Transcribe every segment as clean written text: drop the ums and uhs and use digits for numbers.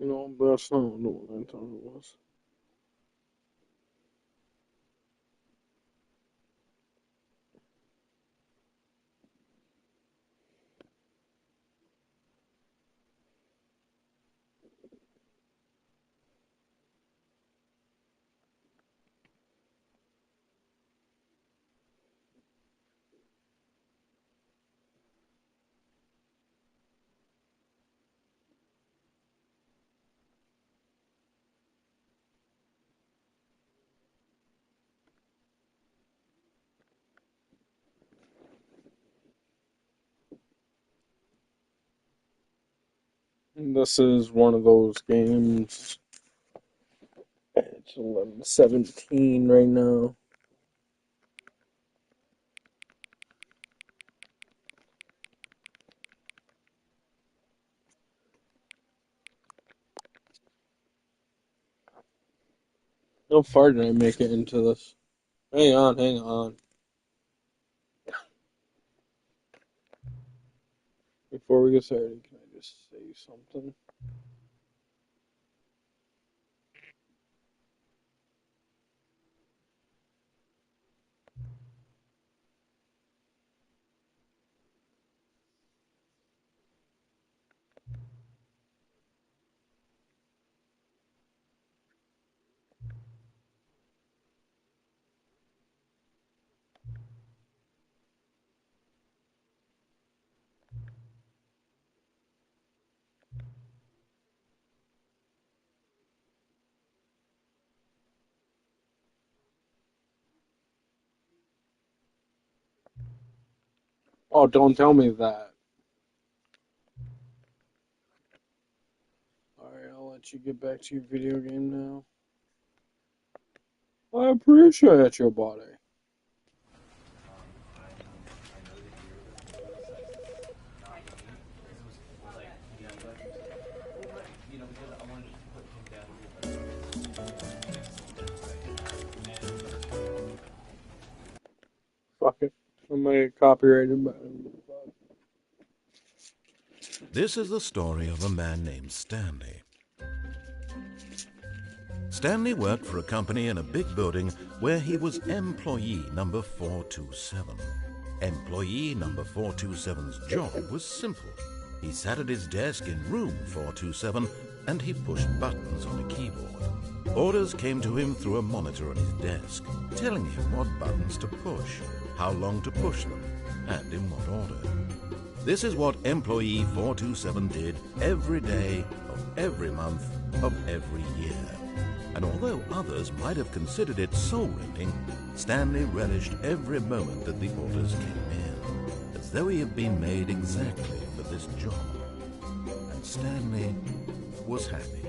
No, but that's not the one I thought it was. And this is one of those games. It's 11:17 right now. How far did I make it into this? Hang on, hang on. Before we get started, can I just say something? Oh, don't tell me that. Alright, I'll let you get back to your video game now. I appreciate your body. Fuck it. I'm gonna get copyrighted by. This is the story of a man named Stanley. Stanley worked for a company in a big building where he was employee number 427. Employee number 427's job was simple. He sat at his desk in room 427 and he pushed buttons on a keyboard. Orders came to him through a monitor on his desk, telling him what buttons to push, how long to push them, and in what order. This is what employee 427 did every day of every month of every year. And although others might have considered it soul-rending, Stanley relished every moment that the orders came in, as though he had been made exactly for this job. And Stanley was happy.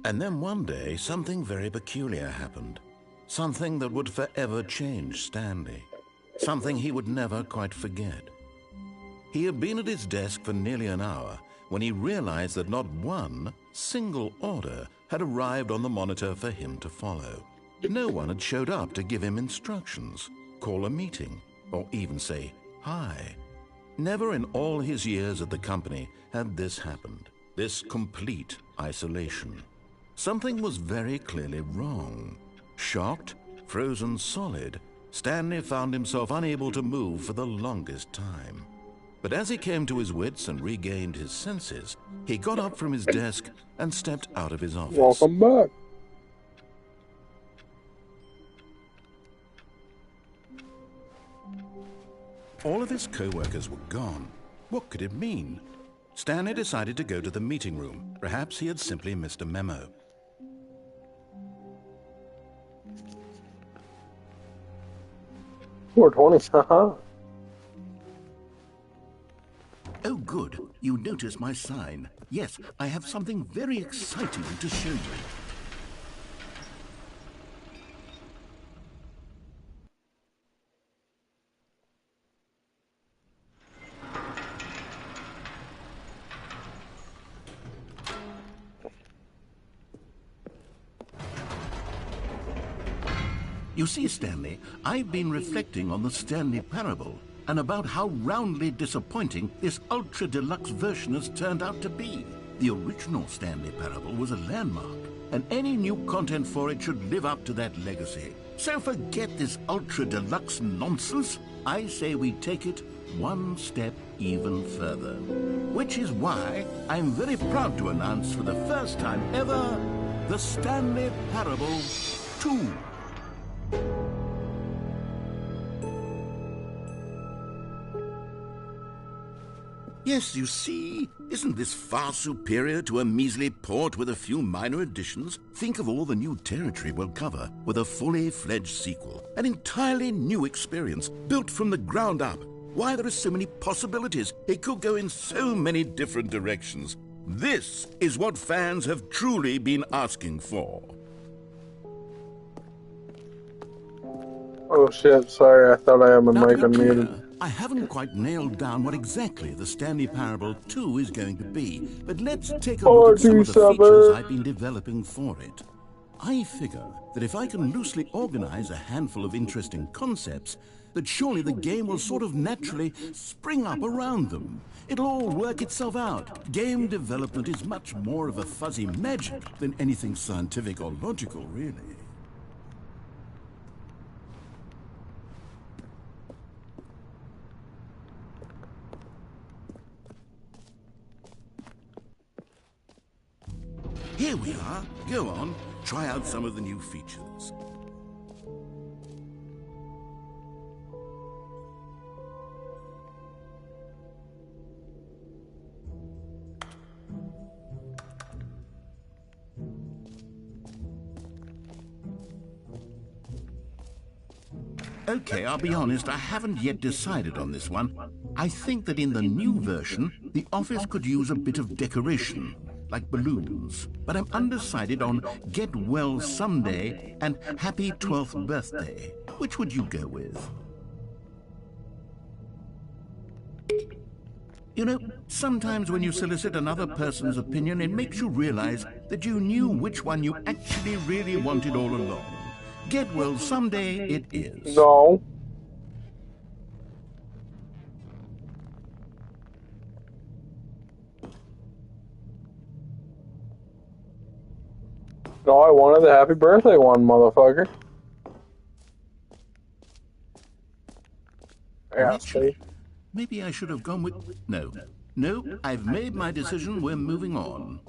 And then one day, something very peculiar happened. Something that would forever change Stanley. Something he would never quite forget. He had been at his desk for nearly an hour when he realized that not one single order had arrived on the monitor for him to follow. No one had showed up to give him instructions, call a meeting, or even say hi. Never in all his years at the company had this happened, this complete isolation. Something was very clearly wrong. Shocked, frozen solid, Stanley found himself unable to move for the longest time. But as he came to his wits and regained his senses, he got up from his desk and stepped out of his office. Welcome back. All of his co-workers were gone. What could it mean? Stanley decided to go to the meeting room. Perhaps he had simply missed a memo. 420, haha. Oh, good. You notice my sign. Yes, I have something very exciting to show you. You see, Stanley, I've been reflecting on the Stanley Parable. and about how roundly disappointing this ultra deluxe version has turned out to be. The original Stanley Parable was a landmark, and any new content for it should live up to that legacy. So forget this ultra deluxe nonsense. I say we take it one step even further. Which is why I'm very proud to announce for the first time ever, the Stanley Parable 2. Yes, you see, isn't this far superior to a measly port with a few minor additions? Think of all the new territory we'll cover with a fully fledged sequel. An entirely new experience, built from the ground up. Why, there are so many possibilities. It could go in so many different directions. This is what fans have truly been asking for. Oh shit, sorry, I thought I had my Now, mic to be clear, unmuted. I haven't quite nailed down what exactly the Stanley Parable 2 is going to be, but let's take a look at some of the features I've been developing for it. I figure that if I can loosely organize a handful of interesting concepts, that surely the game will sort of naturally spring up around them. It'll all work itself out. Game development is much more of a fuzzy magic than anything scientific or logical, really. Here we are. Go on, try out some of the new features. Okay, I'll be honest, I haven't yet decided on this one. I think that in the new version, the office could use a bit of decoration, like balloons. But I'm undecided on Get Well Someday and Happy 12th Birthday. Which would you go with? You know, sometimes when you solicit another person's opinion, it makes you realize that you knew which one you actually really wanted all along. Get Well Someday it is. No. No, I wanted the happy birthday one, motherfucker. Yeah, see? Maybe I should have gone with... No. No, I've made my decision. We're moving on.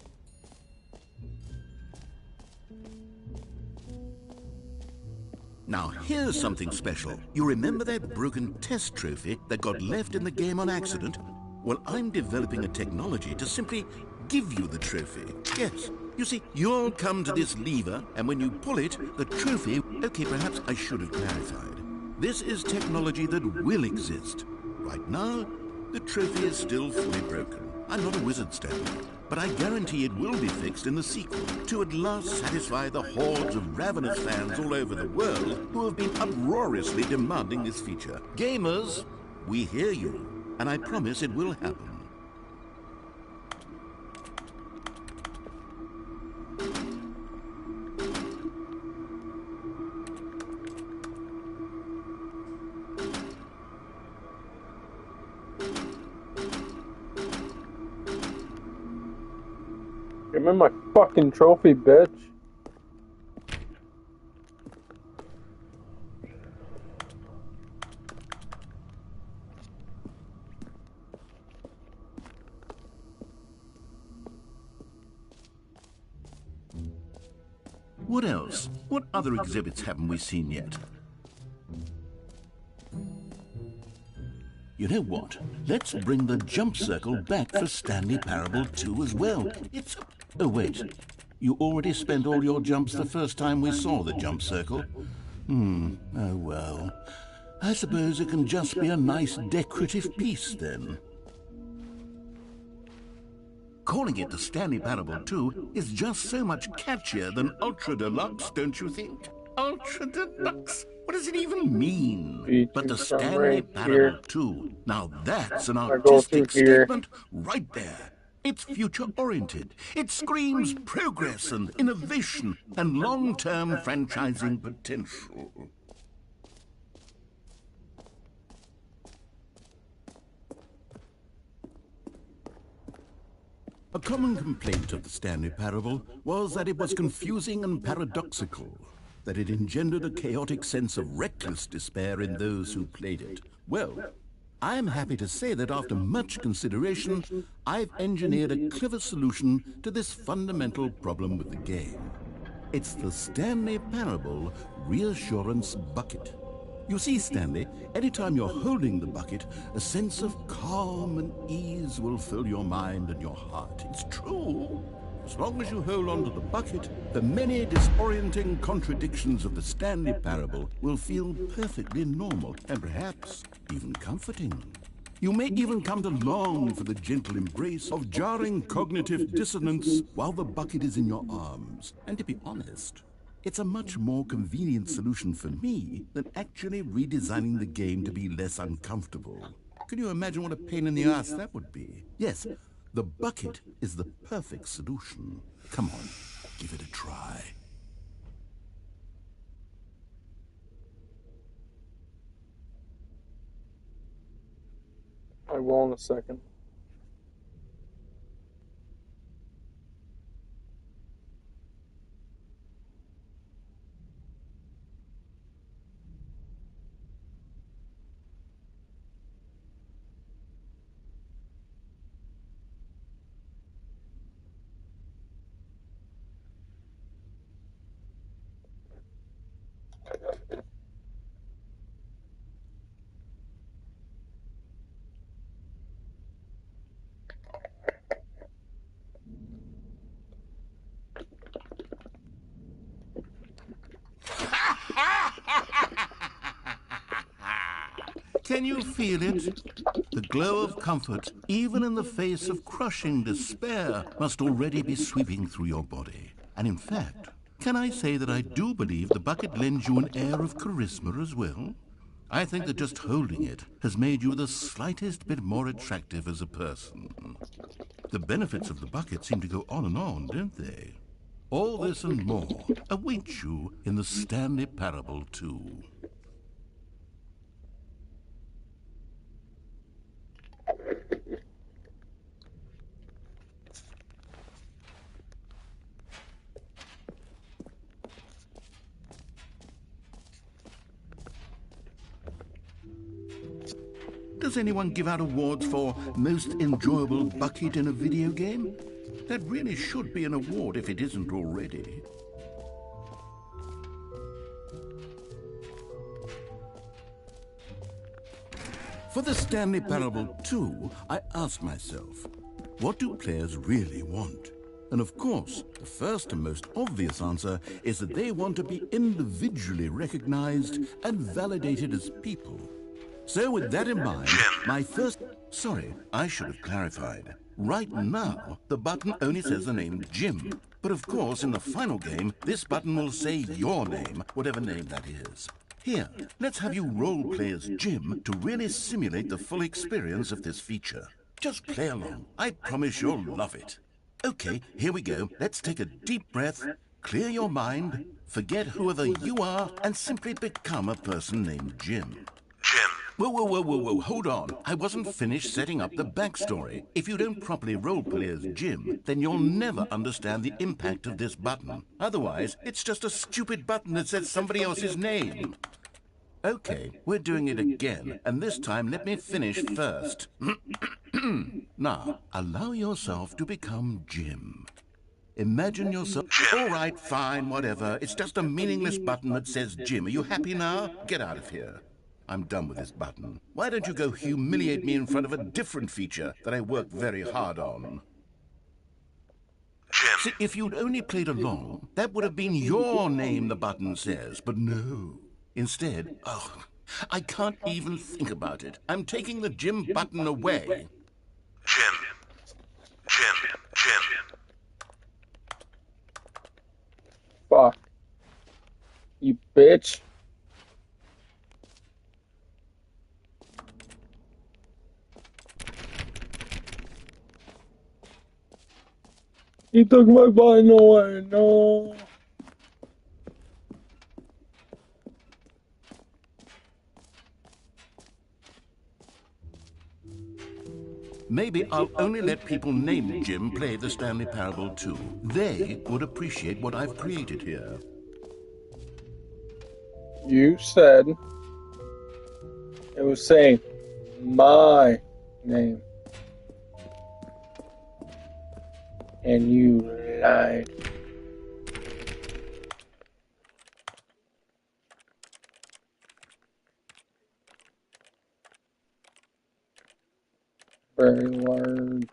Now, here's something special. You remember that broken test trophy that got left in the game on accident? Well, I'm developing a technology to simply give you the trophy. Yes. You see, you'll come to this lever, and when you pull it, the trophy... Okay, perhaps I should have clarified. This is technology that will exist. Right now, the trophy is still fully broken. I'm not a wizard, Stanley, but I guarantee it will be fixed in the sequel to at last satisfy the hordes of ravenous fans all over the world who have been uproariously demanding this feature. Gamers, we hear you, and I promise it will happen. Give me my fucking trophy, bitch. What else? What other exhibits haven't we seen yet? You know what? Let's bring the jump circle back for Stanley Parable 2 as well. It's... Oh, wait. You already spent all your jumps the first time we saw the jump circle? Oh well. I suppose it can just be a nice decorative piece then. Calling it the Stanley Parable 2 is just so much catchier than Ultra Deluxe, don't you think? Ultra Deluxe? What does it even mean? But the Stanley Parable 2, now that's an artistic statement right there. It's future-oriented. It screams progress and innovation and long-term franchising potential. A common complaint of the Stanley Parable was that it was confusing and paradoxical, that it engendered a chaotic sense of reckless despair in those who played it. Well, I am happy to say that after much consideration, I've engineered a clever solution to this fundamental problem with the game. It's the Stanley Parable Reassurance Bucket. You see, Stanley, anytime you're holding the bucket, a sense of calm and ease will fill your mind and your heart. It's true. As long as you hold on to the bucket, the many disorienting contradictions of the Stanley Parable will feel perfectly normal and perhaps even comforting. You may even come to long for the gentle embrace of jarring cognitive dissonance while the bucket is in your arms. And to be honest, it's a much more convenient solution for me than actually redesigning the game to be less uncomfortable. Can you imagine what a pain in the ass that would be? Yes, the bucket is the perfect solution. Come on, give it a try. I will in a second. Can you feel it? The glow of comfort, even in the face of crushing despair, must already be sweeping through your body. And in fact, can I say that I do believe the bucket lends you an air of charisma as well? I think that just holding it has made you the slightest bit more attractive as a person. The benefits of the bucket seem to go on and on, don't they? All this and more await you in the Stanley Parable 2. Does anyone give out awards for most enjoyable bucket in a video game? That really should be an award if it isn't already. For the Stanley Parable 2, I asked myself, what do players really want? And of course, the first and most obvious answer is that they want to be individually recognized and validated as people. So with that in mind, my first... Sorry, I should have clarified. Right now, the button only says the name Jim. But of course, in the final game, this button will say your name, whatever name that is. Here, let's have you role-play as Jim to really simulate the full experience of this feature. Just play along. I promise you'll love it. Okay, here we go. Let's take a deep breath, clear your mind, forget whoever you are, and simply become a person named Jim. Jim. Whoa, hold on. I wasn't finished setting up the backstory. If you don't properly roleplay as Jim, then you'll never understand the impact of this button. Otherwise, it's just a stupid button that says somebody else's name. Okay, we're doing it again, and this time let me finish first. Now, allow yourself to become Jim. Imagine yourself... Jim. All right, fine, whatever. It's just a meaningless button that says Jim. Are you happy now? Get out of here. I'm done with this button. Why don't you go humiliate me in front of a different feature that I worked very hard on? Jim. See, if you'd only played along, that would have been your name the button says, but no. Instead, I can't even think about it. I'm taking the Jim button away. Jim. Fuck. You bitch. He took my button away, no. maybe I'll only let people named Jim play the Stanley Parable 2. They would appreciate what I've created here. You said it was saying my name. And you lied. Very large.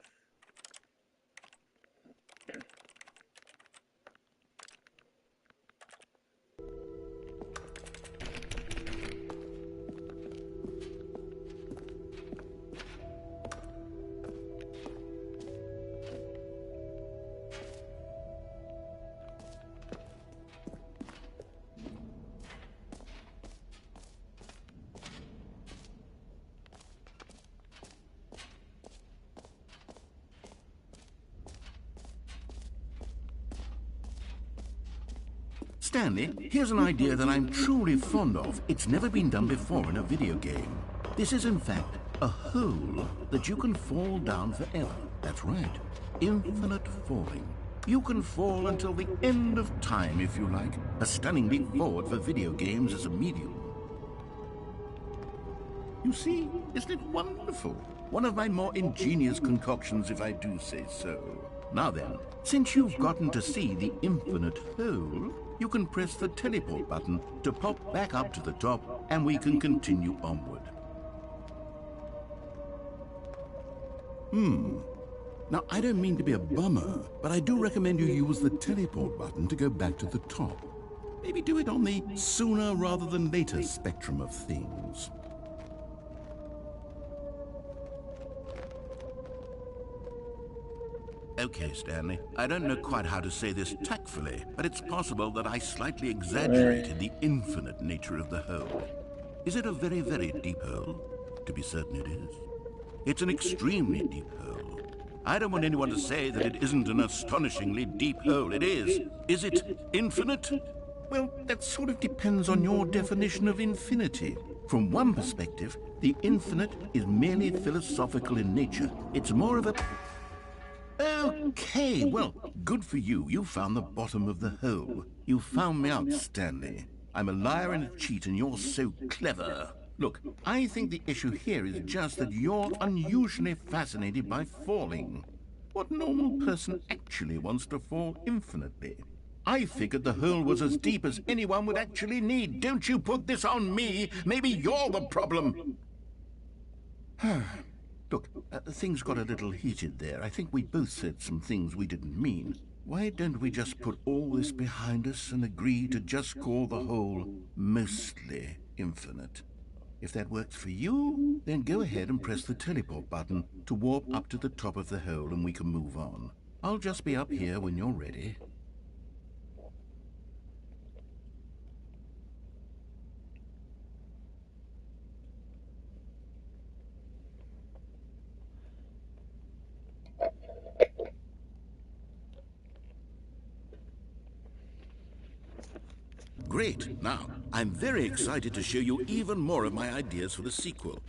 Stanley, here's an idea that I'm truly fond of. It's never been done before in a video game. This is, in fact, a hole that you can fall down forever. That's right. Infinite falling. You can fall until the end of time, if you like. A stunning leap forward for video games as a medium. You see, isn't it wonderful? One of my more ingenious concoctions, if I do say so. Now then, since you've gotten to see the infinite hole, you can press the teleport button to pop back up to the top, and we can continue onward. Now, I don't mean to be a bummer, but I do recommend you use the teleport button to go back to the top. Maybe do it on the sooner rather than later spectrum of things. Okay, Stanley, I don't know quite how to say this tactfully, but it's possible that I slightly exaggerated the infinite nature of the hole. Is it a very, very deep hole? To be certain it is. It's an extremely deep hole. I don't want anyone to say that it isn't an astonishingly deep hole. It is. Is it infinite? Well, that sort of depends on your definition of infinity. From one perspective, the infinite is merely philosophical in nature. It's more of a... Okay, well, good for you. You found the bottom of the hole. You found me out, Stanley. I'm a liar and a cheat, and you're so clever. Look, I think the issue here is just that you're unusually fascinated by falling. What normal person actually wants to fall infinitely? I figured the hole was as deep as anyone would actually need. Don't you put this on me. Maybe you're the problem. Look, things got a little heated there. I think we both said some things we didn't mean. Why don't we just put all this behind us and agree to just call the hole mostly infinite? If that works for you, then go ahead and press the teleport button to warp up to the top of the hole and we can move on. I'll just be up here when you're ready. Great. Now, I'm very excited to show you even more of my ideas for the sequel.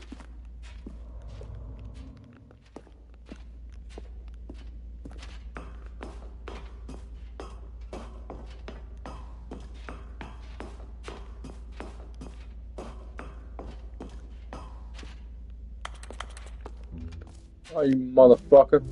Oh, you motherfucker.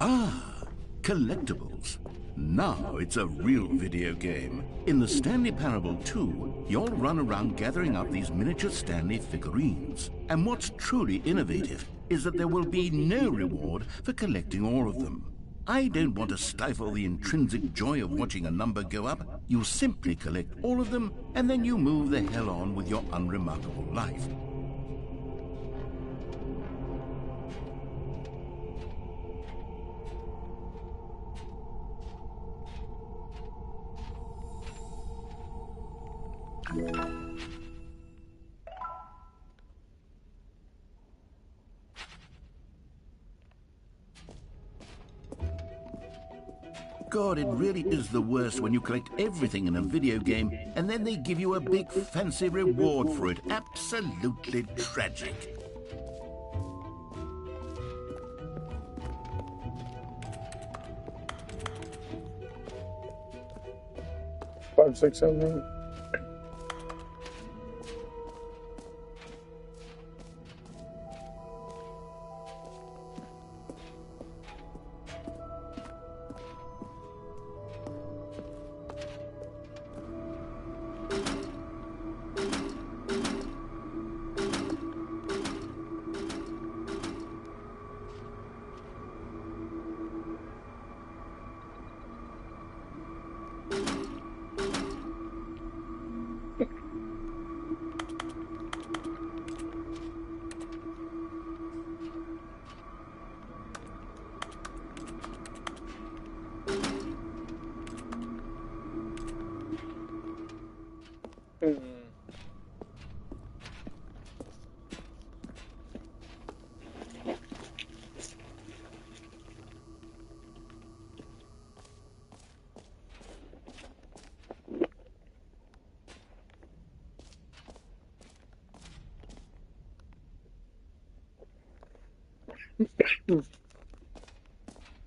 Ah, collectibles. Now it's a real video game. In the Stanley Parable 2, you'll run around gathering up these miniature Stanley figurines. And what's truly innovative is that there will be no reward for collecting all of them. I don't want to stifle the intrinsic joy of watching a number go up. You simply collect all of them, and then you move the hell on with your unremarkable life. God, it really is the worst when you collect everything in a video game and then they give you a big fancy reward for it. Absolutely tragic. Five, six, seven, eight.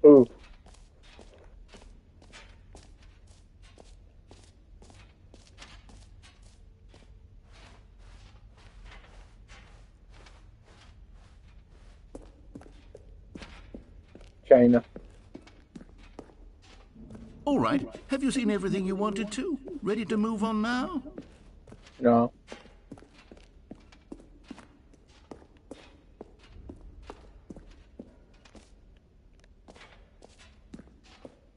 Ooh. China. All right, have you seen everything you wanted to? Ready to move on now? No.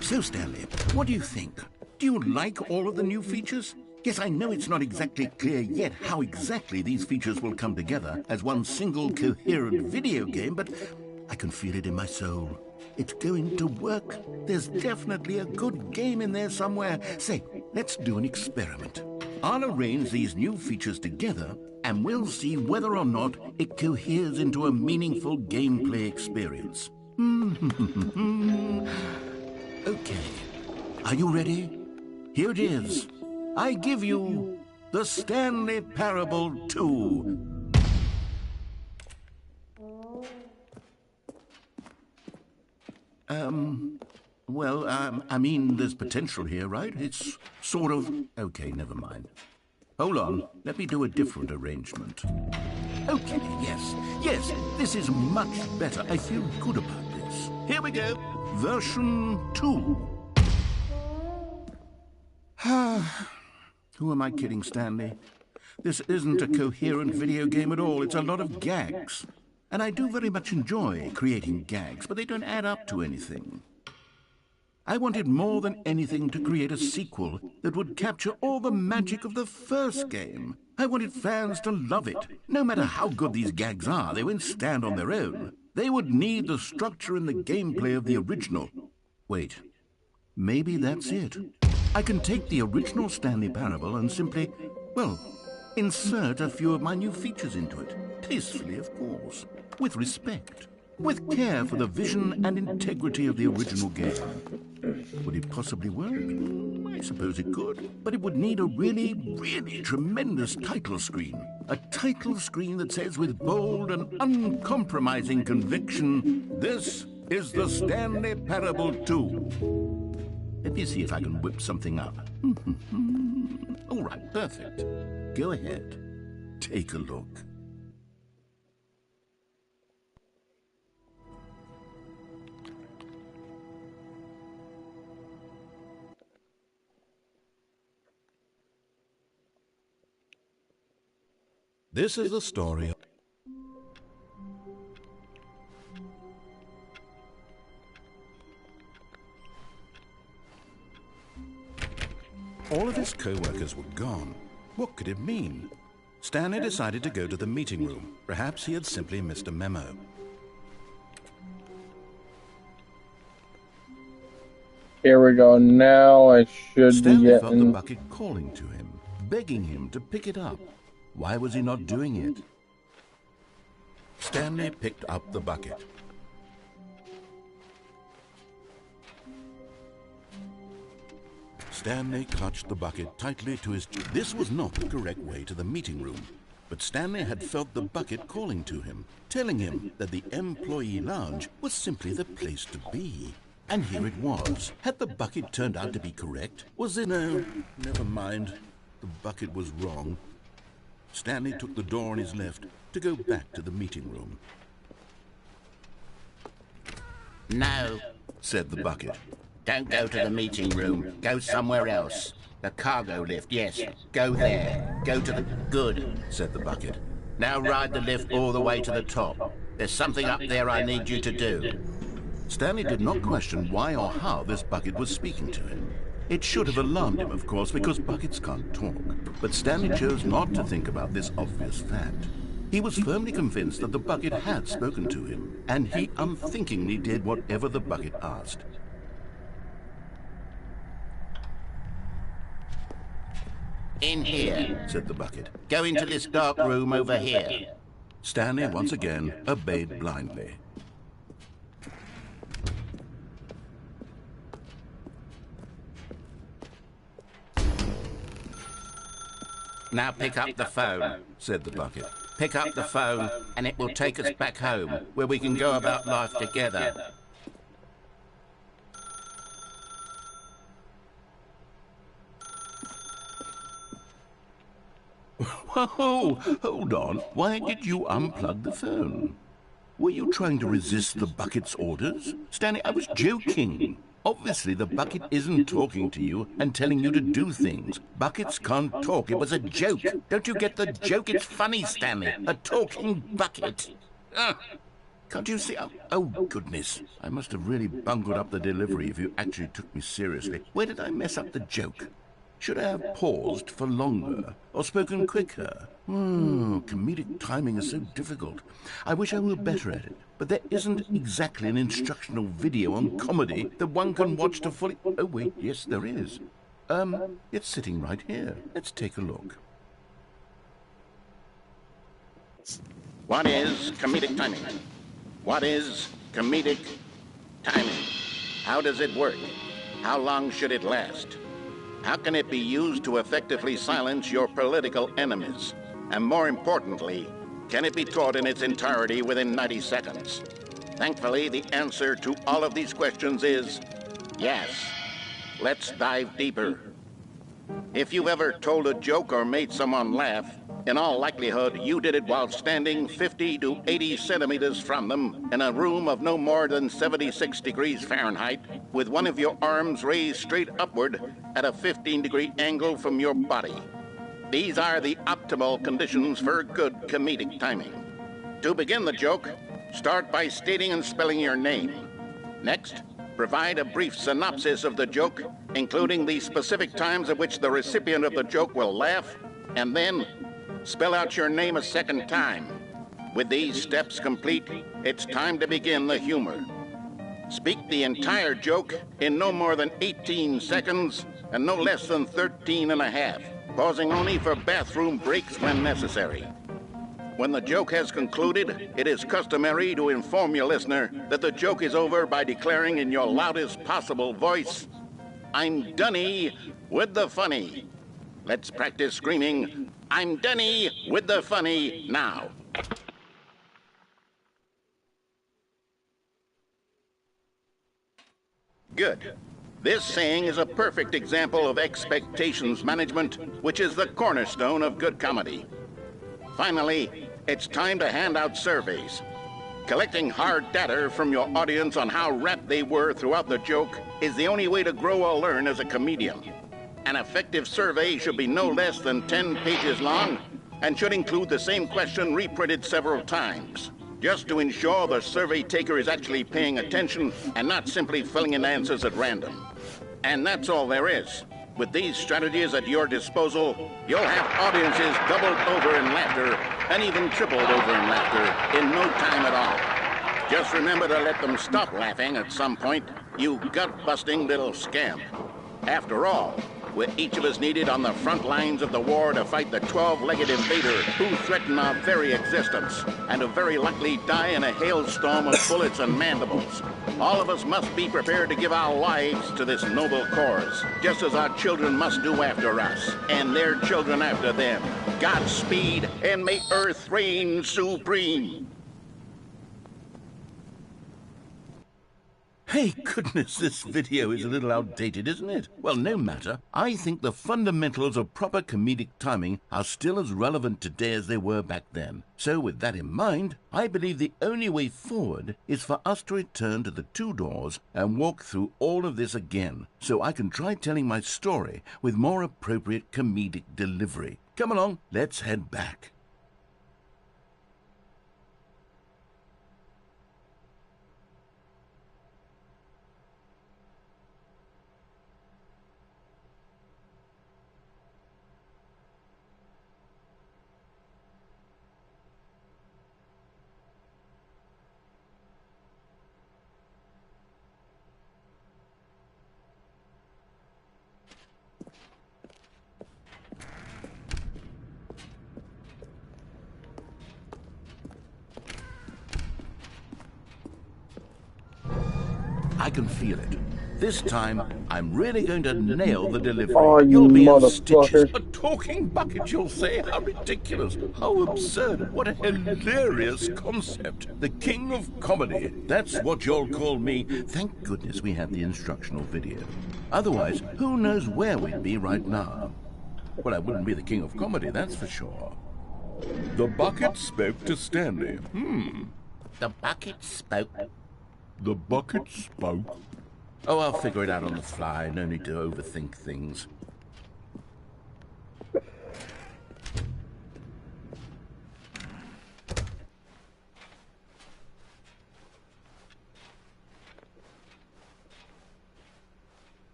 So, Stanley, what do you think? Do you like all of the new features? Yes, I know it's not exactly clear yet how exactly these features will come together as one single coherent video game, but I can feel it in my soul. It's going to work. There's definitely a good game in there somewhere. Say, let's do an experiment. I'll arrange these new features together, and we'll see whether or not it coheres into a meaningful gameplay experience. Okay, are you ready? Here it is. I give you the Stanley Parable 2. I mean, there's potential here, right? It's sort of... Okay, never mind. Hold on, let me do a different arrangement. Okay, yes, this is much better. I feel good about this. Here we go. Version 2. Who am I kidding, Stanley? This isn't a coherent video game at all. It's a lot of gags. And I do very much enjoy creating gags, but they don't add up to anything. I wanted more than anything to create a sequel that would capture all the magic of the first game. I wanted fans to love it. No matter how good these gags are, they won't stand on their own. They would need the structure and the gameplay of the original. Wait, maybe that's it. I can take the original Stanley Parable and simply, well, insert a few of my new features into it. Tastefully, of course. With respect. With care for the vision and integrity of the original game. Would it possibly work? I suppose it could. But it would need a really, really tremendous title screen. A title screen that says with bold and uncompromising conviction, "This is the Stanley Parable 2. Let me see if I can whip something up. All right, perfect. Go ahead. Take a look. This is the story of... All of his co-workers were gone. What could it mean? Stanley decided to go to the meeting room. Perhaps he had simply missed a memo. Here we go. Now I should Stanley be felt the getting... bucket calling to him, begging him to pick it up. Why was he not doing it? Stanley picked up the bucket. Stanley clutched the bucket tightly to his... This was not the correct way to the meeting room, but Stanley had felt the bucket calling to him, telling him that the employee lounge was simply the place to be. And here it was. Had the bucket turned out to be correct? Was it... No, never mind. The bucket was wrong. Stanley took the door on his left to go back to the meeting room. No, Said the bucket. don't go to the meeting room. Go somewhere else. The cargo lift, yes. Go there. Go to the... Good. Said the bucket. Now ride the lift all the way to the top. There's something up there I need you to do. Stanley did not question why or how this bucket was speaking to him. It should have alarmed him, of course, because buckets can't talk. But Stanley chose not to think about this obvious fact. He was firmly convinced that the bucket had spoken to him, and he unthinkingly did whatever the bucket asked. In here. Said the bucket. Go into this dark room over here. Stanley once again obeyed blindly. Now pick up the phone. Said the bucket. Pick up the phone, and it will take us back home, where we can go about life together. Whoa, hold on. Why did you unplug the phone? Were you trying to resist the bucket's orders? Stanley, I was joking. Obviously, the bucket isn't talking to you and telling you to do things. Buckets can't talk. It was a joke. Don't you get the joke? It's funny, Stanley. A talking bucket. Can't you see? Oh, goodness. I must have really bungled up the delivery if you actually took me seriously. Where did I mess up the joke? Should I have paused for longer or spoken quicker? Comedic timing is so difficult. I wish I were better at it. But there isn't exactly an instructional video on comedy that one can watch to fully... Oh, wait, yes, there is. It's sitting right here. Let's take a look. What is comedic timing? What is comedic timing? How does it work? How long should it last? How can it be used to effectively silence your political enemies? And more importantly, can it be taught in its entirety within 90 seconds? Thankfully, the answer to all of these questions is yes. Let's dive deeper. If you've ever told a joke or made someone laugh, in all likelihood, you did it while standing 50 to 80 centimeters from them in a room of no more than 76 degrees Fahrenheit, with one of your arms raised straight upward at a 15-degree angle from your body. These are the optimal conditions for good comedic timing. To begin the joke, start by stating and spelling your name. Next, provide a brief synopsis of the joke, including the specific times at which the recipient of the joke will laugh, and then spell out your name a second time. With these steps complete, it's time to begin the humor. Speak the entire joke in no more than 18 seconds and no less than 13 and a half, pausing only for bathroom breaks when necessary. When the joke has concluded, it is customary to inform your listener that the joke is over by declaring in your loudest possible voice, "I'm Dunny with the funny." Let's practice screaming, "I'm Dunny with the funny," now. Good. This saying is a perfect example of expectations management, which is the cornerstone of good comedy. Finally, it's time to hand out surveys. Collecting hard data from your audience on how rapt they were throughout the joke is the only way to grow or learn as a comedian. An effective survey should be no less than 10 pages long and should include the same question reprinted several times, just to ensure the survey taker is actually paying attention and not simply filling in answers at random. And that's all there is. With these strategies at your disposal, you'll have audiences doubled over in laughter and even tripled over in laughter in no time at all. Just remember to let them stop laughing at some point, you gut-busting little scamp. After all, with each of us needed on the front lines of the war to fight the 12-legged invader who threaten our very existence, and who very likely die in a hailstorm of bullets and mandibles. All of us must be prepared to give our lives to this noble cause, just as our children must do after us, and their children after them. Godspeed, and may Earth reign supreme. Hey, goodness, this video is a little outdated, isn't it? Well, no matter. I think the fundamentals of proper comedic timing are still as relevant today as they were back then. So with that in mind, I believe the only way forward is for us to return to the two doors and walk through all of this again, so I can try telling my story with more appropriate comedic delivery. Come along, let's head back. I can feel it. This time, I'm really going to nail the delivery. Oh, you You'll be in motherfucker. stitches. A talking bucket, you'll say? How ridiculous. How absurd. What a hilarious concept. The king of comedy. That's what you'll call me. Thank goodness we had the instructional video. Otherwise, who knows where we'd be right now. Well, I wouldn't be the king of comedy, that's for sure. The bucket spoke to Stanley. The bucket spoke. The bucket spoke. Oh, I'll figure it out on the fly. No need to overthink things.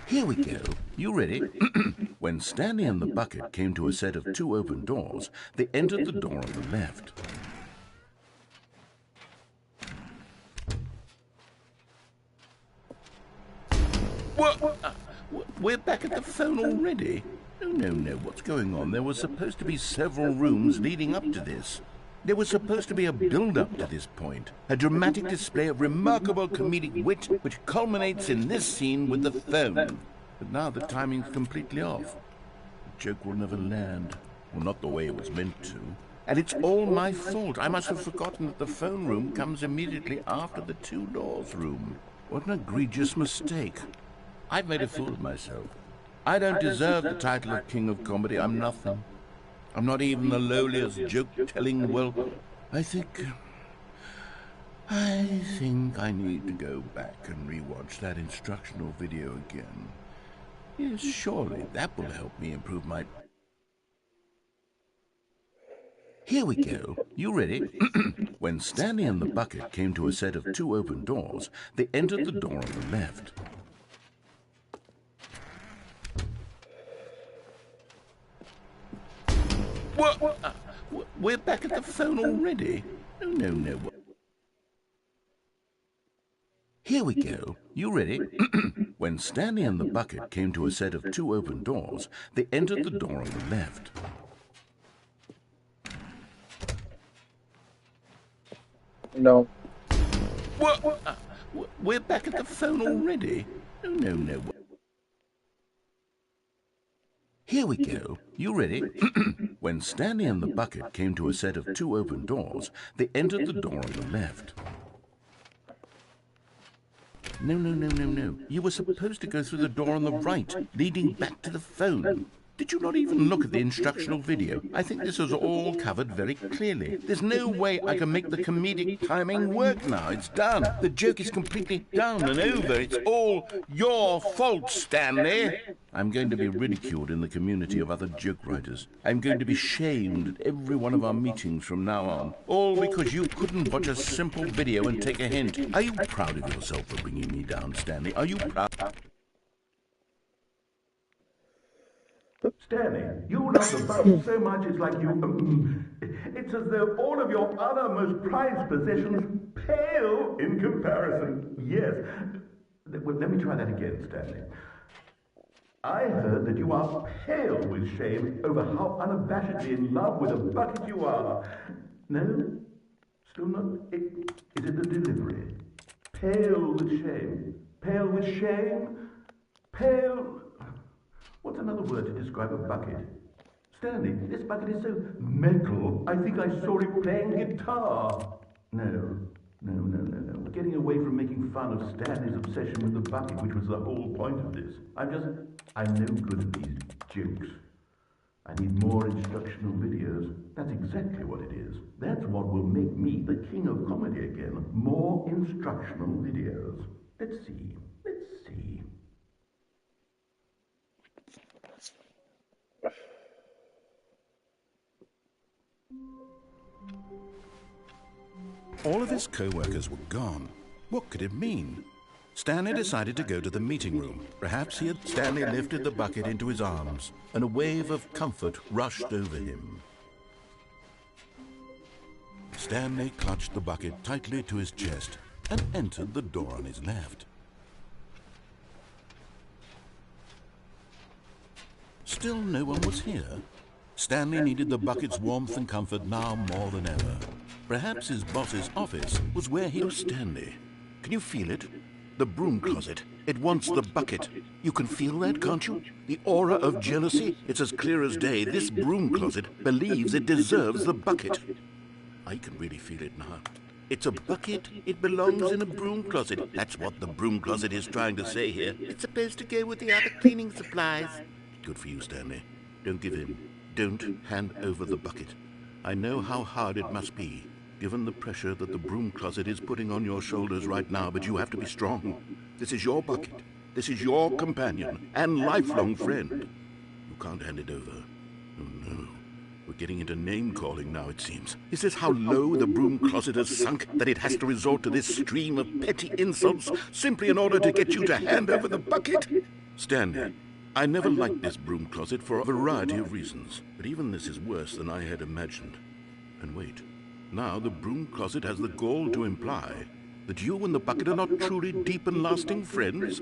Here we go. You ready? When Stanley and the bucket came to a set of two open doors, they entered the door on the left. What? We're back at the phone already? No. What's going on? There were supposed to be several rooms leading up to this. There was supposed to be a build-up to this point, a dramatic display of remarkable comedic wit which culminates in this scene with the phone. But now the timing's completely off. The joke will never land. Well, not the way it was meant to. And it's all my fault. I must have forgotten that the phone room comes immediately after the two doors room. What an egregious mistake. I've made a fool of myself. I don't deserve the title of King of Comedy. I'm nothing. I'm not even the lowliest joke-telling whelp. I think I need to go back and rewatch that instructional video again. Yes, surely that will help me improve my... Here we go. You ready? When Stanley and the bucket came to a set of two open doors, they entered the door on the left. What? We're back at the phone already? No. Here we go. You ready? When Stanley and the bucket came to a set of two open doors, they entered the door on the left. No. What? We're back at the phone already? No. Here we go. You ready? When Stanley and the bucket came to a set of two open doors, they entered the door on the left. No. You were supposed to go through the door on the right, leading back to the phone. Did you not even look at the instructional video? I think this is all covered very clearly. There's no way I can make the comedic timing work now. It's done. The joke is completely done and over. It's all your fault, Stanley. I'm going to be ridiculed in the community of other joke writers. I'm going to be shamed at every one of our meetings from now on. All because you couldn't watch a simple video and take a hint. Are you proud of yourself for bringing me down, Stanley? Are you proud? Stanley, you love the bucket so much it's like you... it's as though all of your other most prized possessions pale in comparison. Yes. Well, let me try that again, Stanley. I heard that you are pale with shame over how unabashedly in love with a bucket you are. No? Still not? Is it the delivery? Pale with shame. Pale with shame? Pale... What's another word to describe a bucket? Stanley, this bucket is so metal, I think I saw it playing guitar. No. We're getting away from making fun of Stanley's obsession with the bucket, which was the whole point of this. I'm no good at these jokes. I need more instructional videos. That's exactly what it is. That's what will make me the king of comedy again. More instructional videos. Let's see. All of his co-workers were gone. What could it mean? Stanley decided to go to the meeting room. Perhaps Stanley lifted the bucket into his arms, and a wave of comfort rushed over him. Stanley clutched the bucket tightly to his chest and entered the door on his left. Still no one was here. Stanley needed the bucket's warmth and comfort now more than ever. Perhaps his boss's office was where he was. Stanley, can you feel it? The broom closet. It wants the bucket. You can feel that, can't you? The aura of jealousy. It's as clear as day. This broom closet believes it deserves the bucket. I can really feel it now. It's a bucket. It belongs in a broom closet. That's what the broom closet is trying to say here. It's supposed to go with the other cleaning supplies. Good for you, Stanley. Don't give in. Don't hand over the bucket. I know how hard it must be, given the pressure that the broom closet is putting on your shoulders right now, but you have to be strong. This is your bucket. This is your companion and lifelong friend. You can't hand it over. Oh, no. We're getting into name-calling now, it seems. Is this how low the broom closet has sunk, that it has to resort to this stream of petty insults simply in order to get you to hand over the bucket? Stanley, I never liked this broom closet for a variety of reasons, but even this is worse than I had imagined. And wait, now the broom closet has the gall to imply that you and the bucket are not truly deep and lasting friends?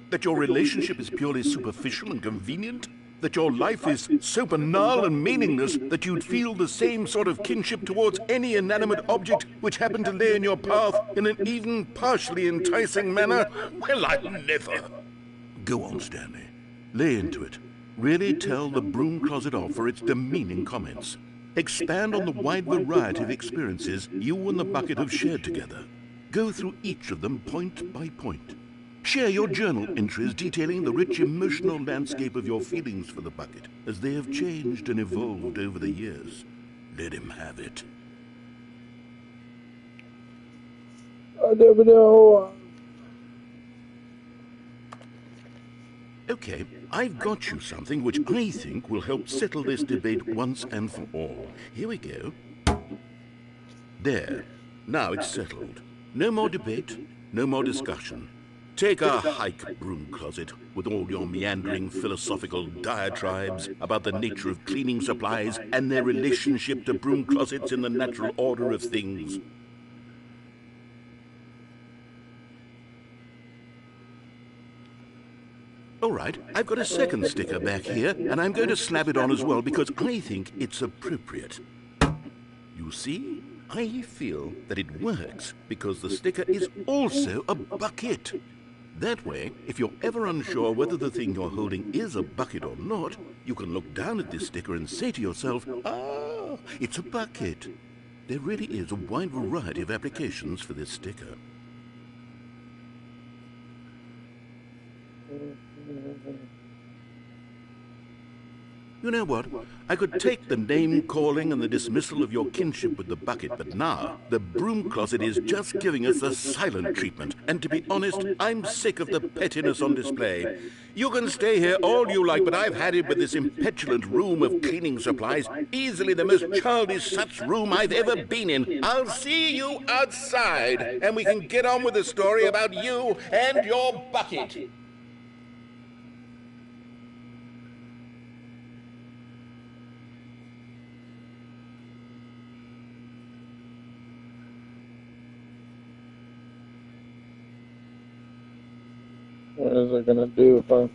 That your relationship is purely superficial and convenient? That your life is so banal and meaningless that you'd feel the same sort of kinship towards any inanimate object which happened to lay in your path in an even partially enticing manner? Well, I'll never. Go on, Stanley. Lay into it. Really tell the broom closet off for its demeaning comments. Expand on the wide variety of experiences you and the bucket have shared together. Go through each of them point by point. Share your journal entries detailing the rich emotional landscape of your feelings for the bucket as they have changed and evolved over the years. Let him have it. I never know. Okay, I've got you something which I think will help settle this debate once and for all. Here we go. There. Now it's settled. No more debate, no more discussion. Take a hike, broom closet, with all your meandering philosophical diatribes about the nature of cleaning supplies and their relationship to broom closets in the natural order of things. All right, I've got a second sticker back here, and I'm going to slap it on as well because I think it's appropriate. You see, I feel that it works because the sticker is also a bucket. That way, if you're ever unsure whether the thing you're holding is a bucket or not, you can look down at this sticker and say to yourself, ah, it's a bucket. There really is a wide variety of applications for this sticker. You know what? I could take the name-calling and the dismissal of your kinship with the bucket, but now the broom closet is just giving us the silent treatment. And to be honest, I'm sick of the pettiness on display. You can stay here all you like, but I've had it with this impetulant room of cleaning supplies. Easily the most childish such room I've ever been in. I'll see you outside, and we can get on with the story about you and your bucket. What is it gonna do if I...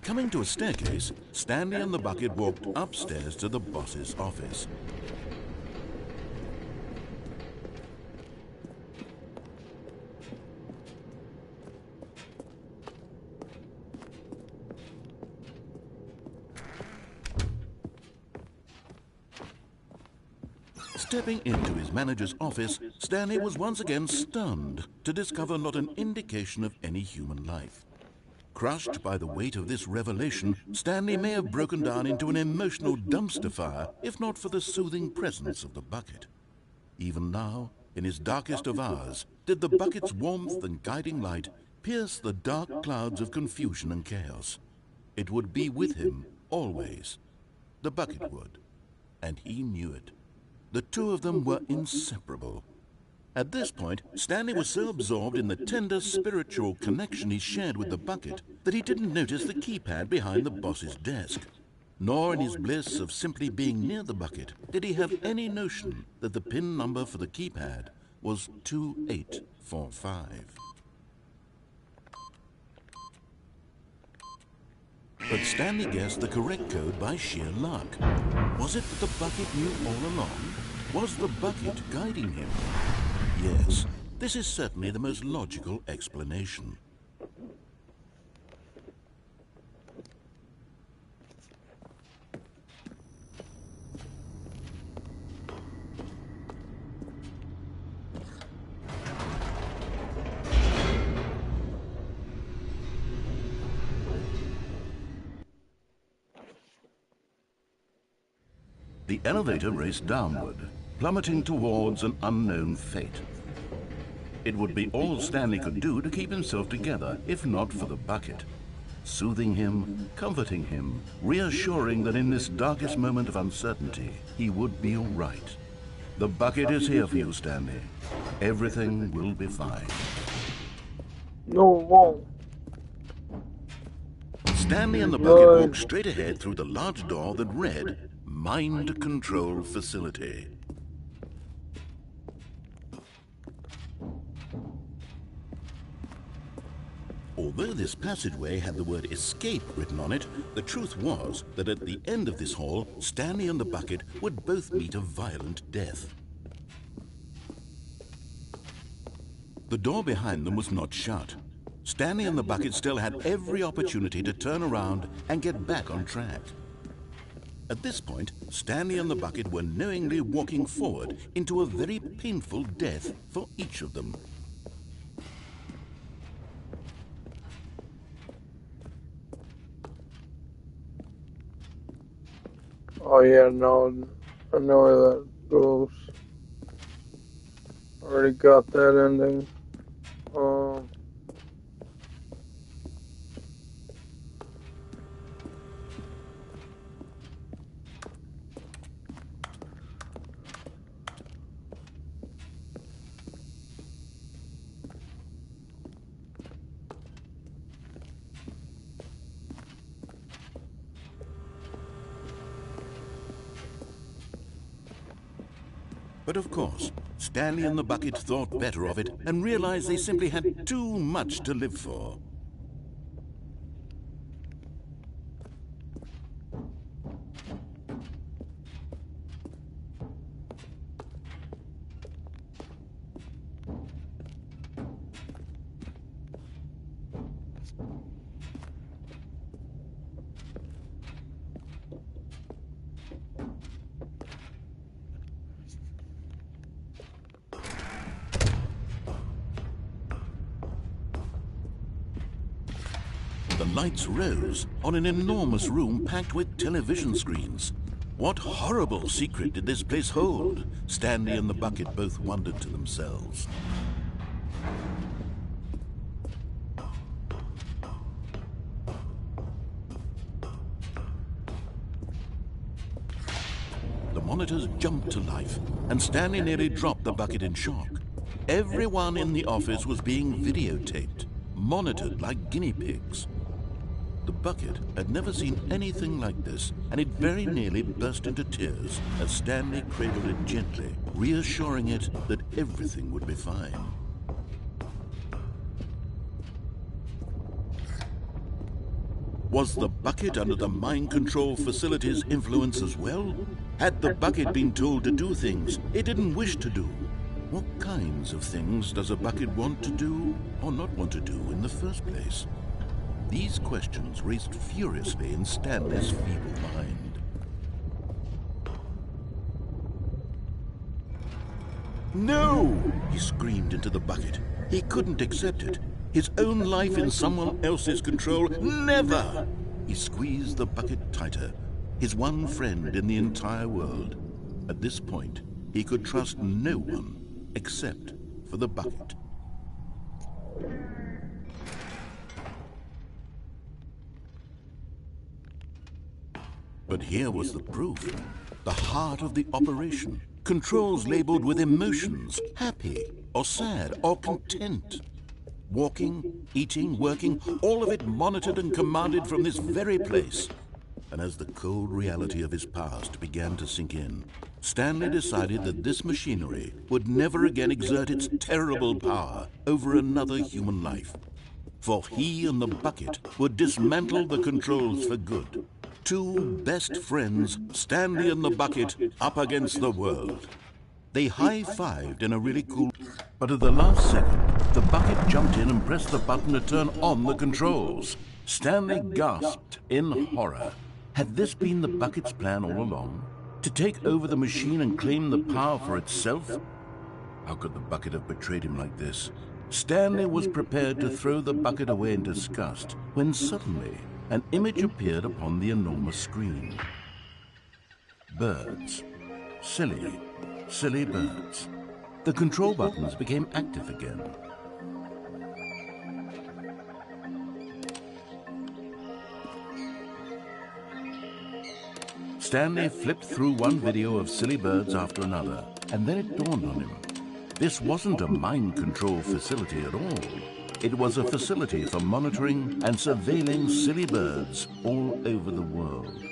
Coming to a staircase, Stanley and the bucket walked upstairs to the boss's office. Stepping into his manager's office, Stanley was once again stunned to discover not an indication of any human life. Crushed by the weight of this revelation, Stanley may have broken down into an emotional dumpster fire if not for the soothing presence of the bucket. Even now, in his darkest of hours, did the bucket's warmth and guiding light pierce the dark clouds of confusion and chaos. It would be with him, always. The bucket would. And he knew it. The two of them were inseparable. At this point, Stanley was so absorbed in the tender spiritual connection he shared with the bucket that he didn't notice the keypad behind the boss's desk. Nor in his bliss of simply being near the bucket did he have any notion that the PIN number for the keypad was 2845. But Stanley guessed the correct code by sheer luck. Was it that the bucket knew all along? Was the bucket guiding him? Yes, this is certainly the most logical explanation. The elevator raced downward, plummeting towards an unknown fate. It would be all Stanley could do to keep himself together, if not for the bucket. Soothing him, comforting him, reassuring that in this darkest moment of uncertainty, he would be all right. The bucket is here for you, Stanley. Everything will be fine. No, it won't. Stanley and the bucket walked straight ahead through the large door that read, Mind Control Facility. Although this passageway had the word escape written on it, the truth was that at the end of this hall, Stanley and the bucket would both meet a violent death. The door behind them was not shut. Stanley and the bucket still had every opportunity to turn around and get back on track. At this point, Stanley and the bucket were knowingly walking forward into a very painful death for each of them. Oh yeah, no, I know where that goes. Already got that ending. But of course, Stanley and the bucket thought better of it and realized they simply had too much to live for. The lights rose on an enormous room packed with television screens. What horrible secret did this place hold? Stanley and the bucket both wondered to themselves. monitors jumped to life, and Stanley nearly dropped the bucket in shock. Everyone in the office was being videotaped, monitored like guinea pigs. The bucket had never seen anything like this, and it very nearly burst into tears as Stanley cradled it gently, reassuring it that everything would be fine. Was the bucket under the mind control facility's influence as well? Had the bucket been told to do things it didn't wish to do? What kinds of things does a bucket want to do or not want to do in the first place? These questions raced furiously in Stanley's feeble mind. No! He screamed into the bucket. He couldn't accept it. His own life in someone else's control, never! He squeezed the bucket tighter, his one friend in the entire world. At this point, he could trust no one except for the bucket. But here was the proof. The heart of the operation. Controls labeled with emotions, happy or sad or content. Walking, eating, working, all of it monitored and commanded from this very place. And as the cold reality of his past began to sink in, Stanley decided that this machinery would never again exert its terrible power over another human life. For he and the bucket would dismantle the controls for good. Two best friends, Stanley and the bucket, up against the world. They high-fived in a really cool... But at the last second, the bucket jumped in and pressed the button to turn on the controls. Stanley gasped in horror. Had this been the bucket's plan all along? To take over the machine and claim the power for itself? How could the bucket have betrayed him like this? Stanley was prepared to throw the bucket away in disgust when suddenly an image appeared upon the enormous screen. Birds. Silly, silly birds. The control buttons became active again. Stanley flipped through one video of silly birds after another, and then it dawned on him. This wasn't a mind control facility at all. It was a facility for monitoring and surveilling silly birds all over the world.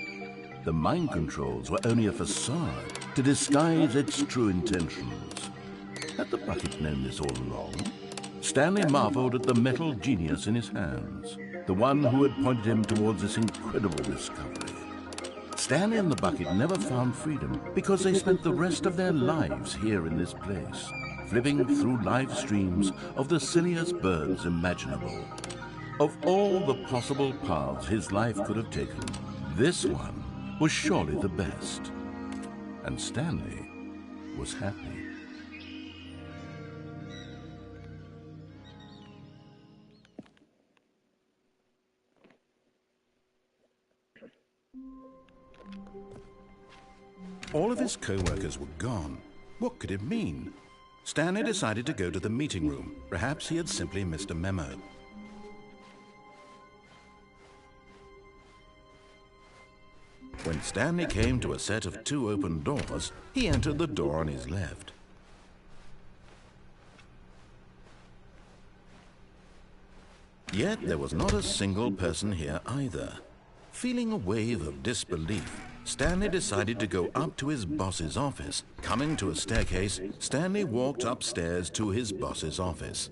The mind controls were only a facade to disguise its true intentions. Had the bucket known this all along? Stanley marveled at the metal genius in his hands, the one who had pointed him towards this incredible discovery. Stanley and the bucket never found freedom because they spent the rest of their lives here in this place, flipping through live streams of the silliest birds imaginable. Of all the possible paths his life could have taken, this one was surely the best. And Stanley was happy. All of his co-workers were gone. What could it mean? Stanley decided to go to the meeting room. Perhaps he had simply missed a memo. When Stanley came to a set of 2 open doors, he entered the door on his left. Yet there was not a single person here either. Feeling a wave of disbelief, Stanley decided to go up to his boss's office. Coming to a staircase, Stanley walked upstairs to his boss's office.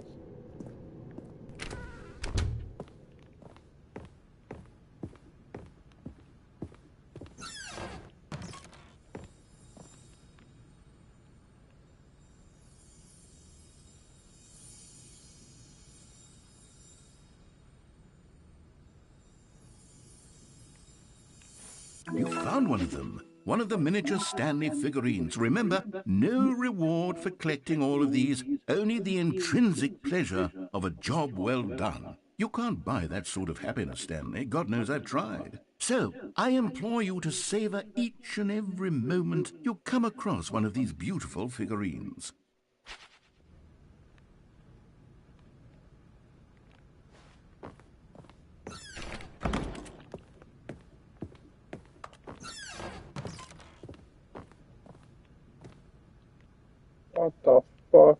You found one of them. One of the miniature Stanley figurines. Remember, no reward for collecting all of these, only the intrinsic pleasure of a job well done. You can't buy that sort of happiness, Stanley. God knows I've tried. So, I implore you to savor each and every moment you come across one of these beautiful figurines. What the fuck?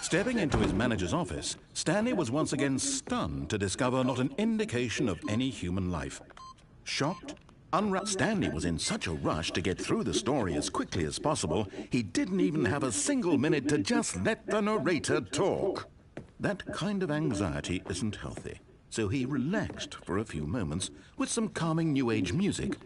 Stepping into his manager's office, Stanley was once again stunned to discover not an indication of any human life. Shocked, Stanley was in such a rush to get through the story as quickly as possible, he didn't even have a single minute to just let the narrator talk. That kind of anxiety isn't healthy, so he relaxed for a few moments with some calming New Age music.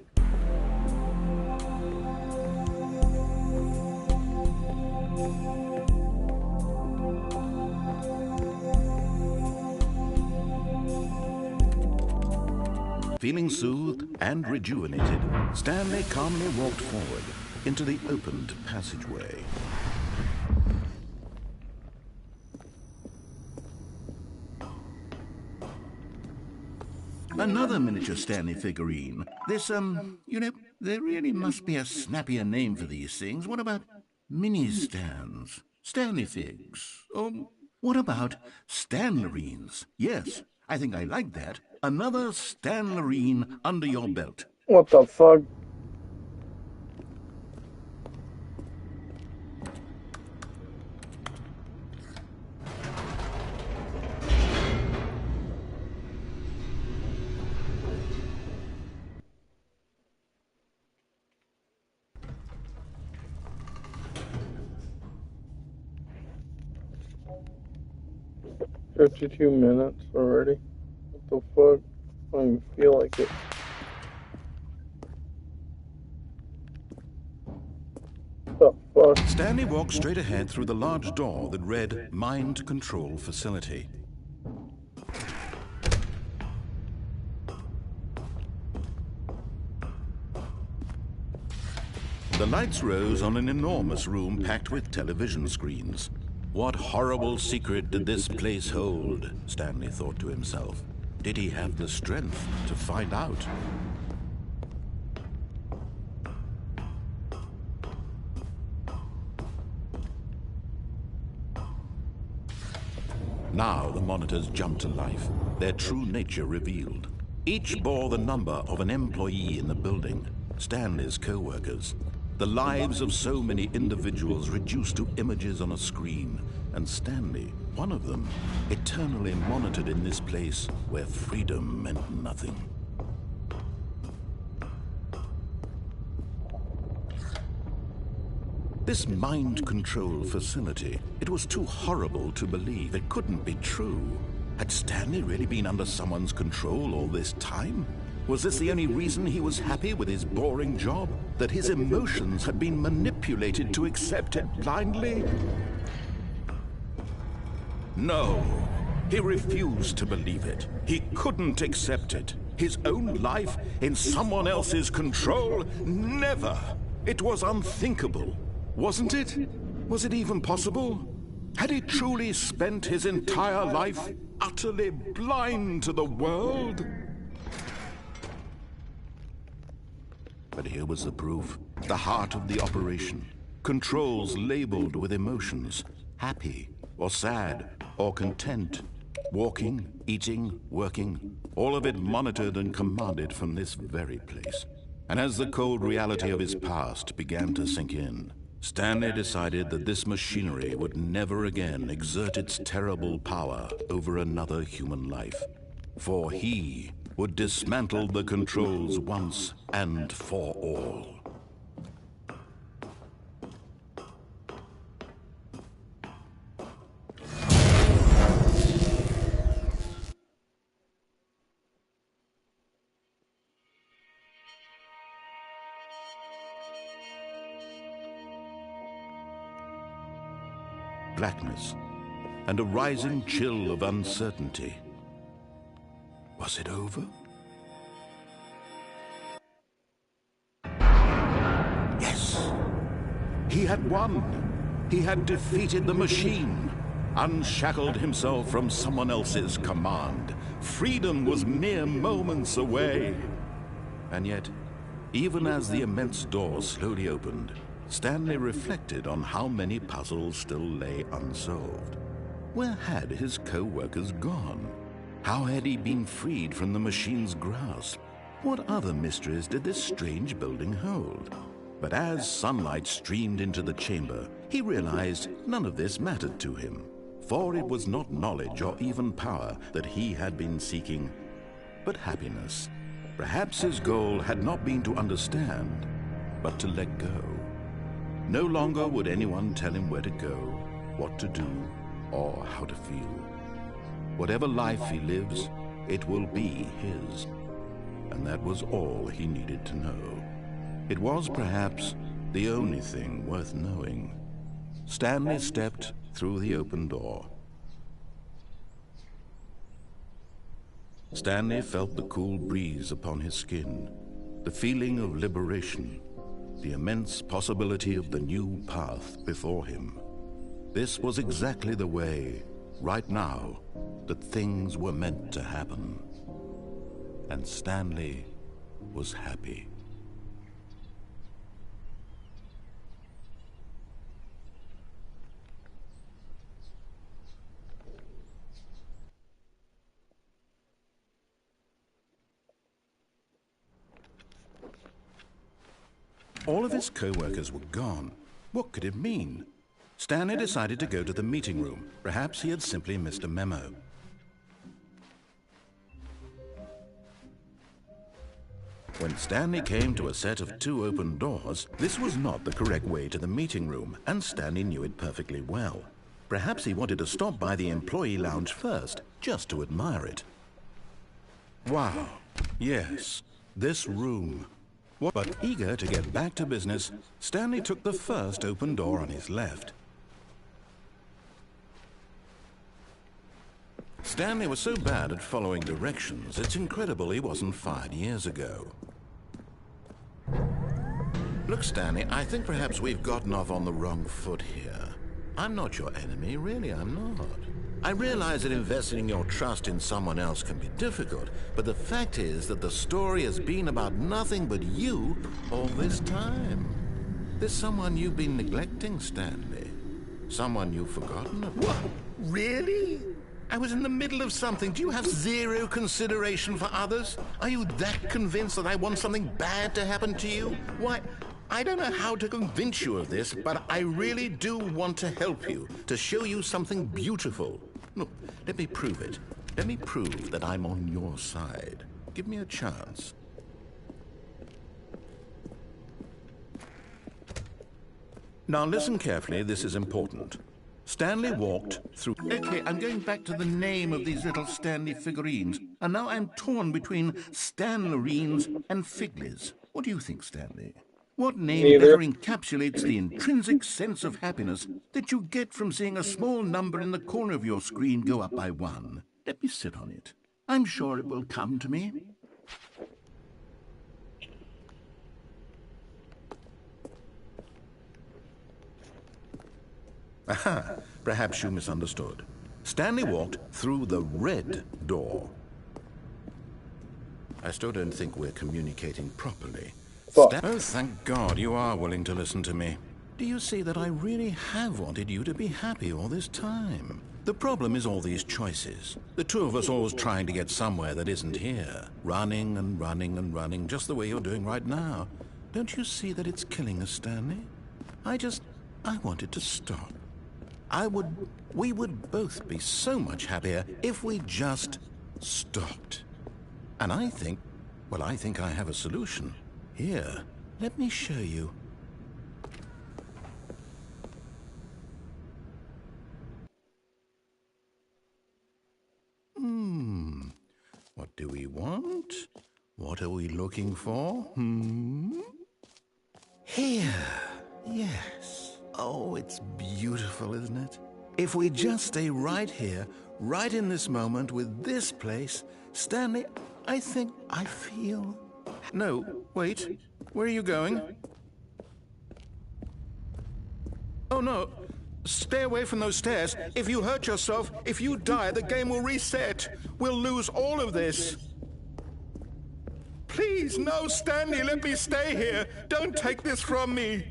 Feeling soothed and rejuvenated, Stanley calmly walked forward into the opened passageway. Another miniature Stanley figurine. This, there really must be a snappier name for these things. What about mini-stands? Stanley figs? Or what about Stanlerines? Yes, I think I like that. Another Stanlerine under your belt. What the fuck? "52 minutes already? What the fuck? I don't even feel like it." What the fuck? Stanley walked straight ahead through the large door that read Mind Control Facility. The lights rose on an enormous room packed with television screens. What horrible secret did this place hold? Stanley thought to himself. Did he have the strength to find out? Now the monitors jumped to life, their true nature revealed. Each bore the number of an employee in the building, Stanley's co-workers. The lives of so many individuals reduced to images on a screen, and Stanley, one of them, eternally monitored in this place where freedom meant nothing. This mind control facility, it was too horrible to believe. It couldn't be true. Had Stanley really been under someone's control all this time? Was this the only reason he was happy with his boring job? That his emotions had been manipulated to accept it blindly? No, he refused to believe it. He couldn't accept it. His own life in someone else's control? Never! It was unthinkable. Wasn't it? Was it even possible? Had he truly spent his entire life utterly blind to the world? But here was the proof. The heart of the operation. Controls labeled with emotions. Happy, or sad, or content. Walking, eating, working. All of it monitored and commanded from this very place. And as the cold reality of his past began to sink in, Stanley decided that this machinery would never again exert its terrible power over another human life. For he would dismantle the controls once and for all. blackness and a rising chill of uncertainty. Was it over? Yes! He had won! He had defeated the machine, unshackled himself from someone else's command. Freedom was mere moments away. And yet, even as the immense door slowly opened, Stanley reflected on how many puzzles still lay unsolved. Where had his co-workers gone? How had he been freed from the machine's grasp? What other mysteries did this strange building hold? But as sunlight streamed into the chamber, he realized none of this mattered to him, for it was not knowledge or even power that he had been seeking, but happiness. Perhaps his goal had not been to understand, but to let go. No longer would anyone tell him where to go, what to do, or how to feel. Whatever life he lives, it will be his. And that was all he needed to know. It was perhaps the only thing worth knowing. Stanley stepped through the open door. Stanley felt the cool breeze upon his skin, the feeling of liberation, the immense possibility of the new path before him. This was exactly the way, right now, that things were meant to happen. And Stanley was happy. All of his co-workers were gone. What could it mean? Stanley decided to go to the meeting room. Perhaps he had simply missed a memo. When Stanley came to a set of 2 open doors, this was not the correct way to the meeting room, and Stanley knew it perfectly well. Perhaps he wanted to stop by the employee lounge first, just to admire it. Wow, yes, this room. But eager to get back to business, Stanley took the first open door on his left. Stanley was so bad at following directions, it's incredible he wasn't fired years ago. Look, Stanley, I think perhaps we've gotten off on the wrong foot here. I'm not your enemy, really, I'm not. I realize that investing your trust in someone else can be difficult, but the fact is that the story has been about nothing but you all this time. There's someone you've been neglecting, Stanley. Someone you've forgotten about. What? Really? I was in the middle of something. Do you have zero consideration for others? Are you that convinced that I want something bad to happen to you? Why, I don't know how to convince you of this, but I really do want to help you, to show you something beautiful. Look, let me prove it. Let me prove that I'm on your side. Give me a chance. Now listen carefully, this is important. Stanley walked through... Okay, I'm going back to the name of these little Stanley figurines, and now I'm torn between Stanlerines and Figlies. What do you think, Stanley? What name better encapsulates the intrinsic sense of happiness that you get from seeing a small number in the corner of your screen go up by 1? Let me sit on it. I'm sure it will come to me. Aha, perhaps you misunderstood. Stanley walked through the red door. I still don't think we're communicating properly. Oh, thank God you are willing to listen to me. Do you see that I really have wanted you to be happy all this time? The problem is all these choices. The two of us always trying to get somewhere that isn't here. Running and running and running, just the way you're doing right now. Don't you see that it's killing us, Stanley? I wanted to stop. We would both be so much happier if we just stopped. And I think I have a solution. Here, let me show you. What do we want? What are we looking for? Here, yes. Oh, it's beautiful, isn't it? If we just stay right here, right in this moment with this place, Stanley, I feel... No, wait. Where are you going? Oh, no. Stay away from those stairs. If you hurt yourself, if you die, the game will reset. We'll lose all of this. Please, no, Stanley, let me stay here. Don't take this from me.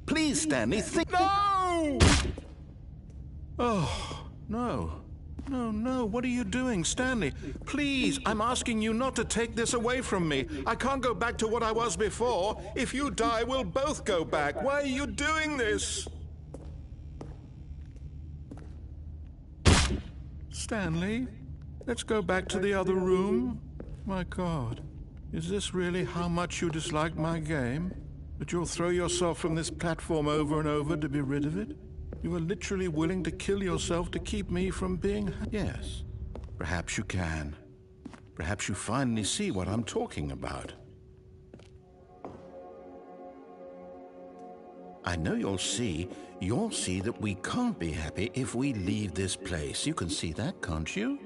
Please, Stanley, think... No! Oh, no. No, what are you doing, Stanley? Please, I'm asking you not to take this away from me. I can't go back to what I was before. If you die, we'll both go back. Why are you doing this? Stanley, let's go back to the other room. My God, is this really how much you dislike my game? That you'll throw yourself from this platform over and over to be rid of it? You are literally willing to kill yourself to keep me from being... Yes, perhaps you can. Perhaps you finally see what I'm talking about. I know you'll see that we can't be happy if we leave this place. You can see that, can't you?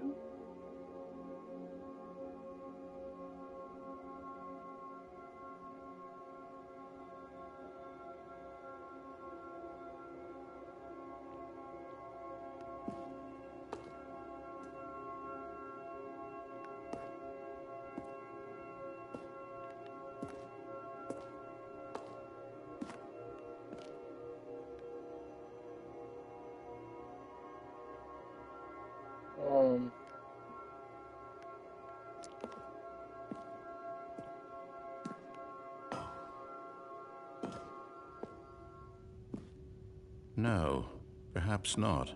No, perhaps not.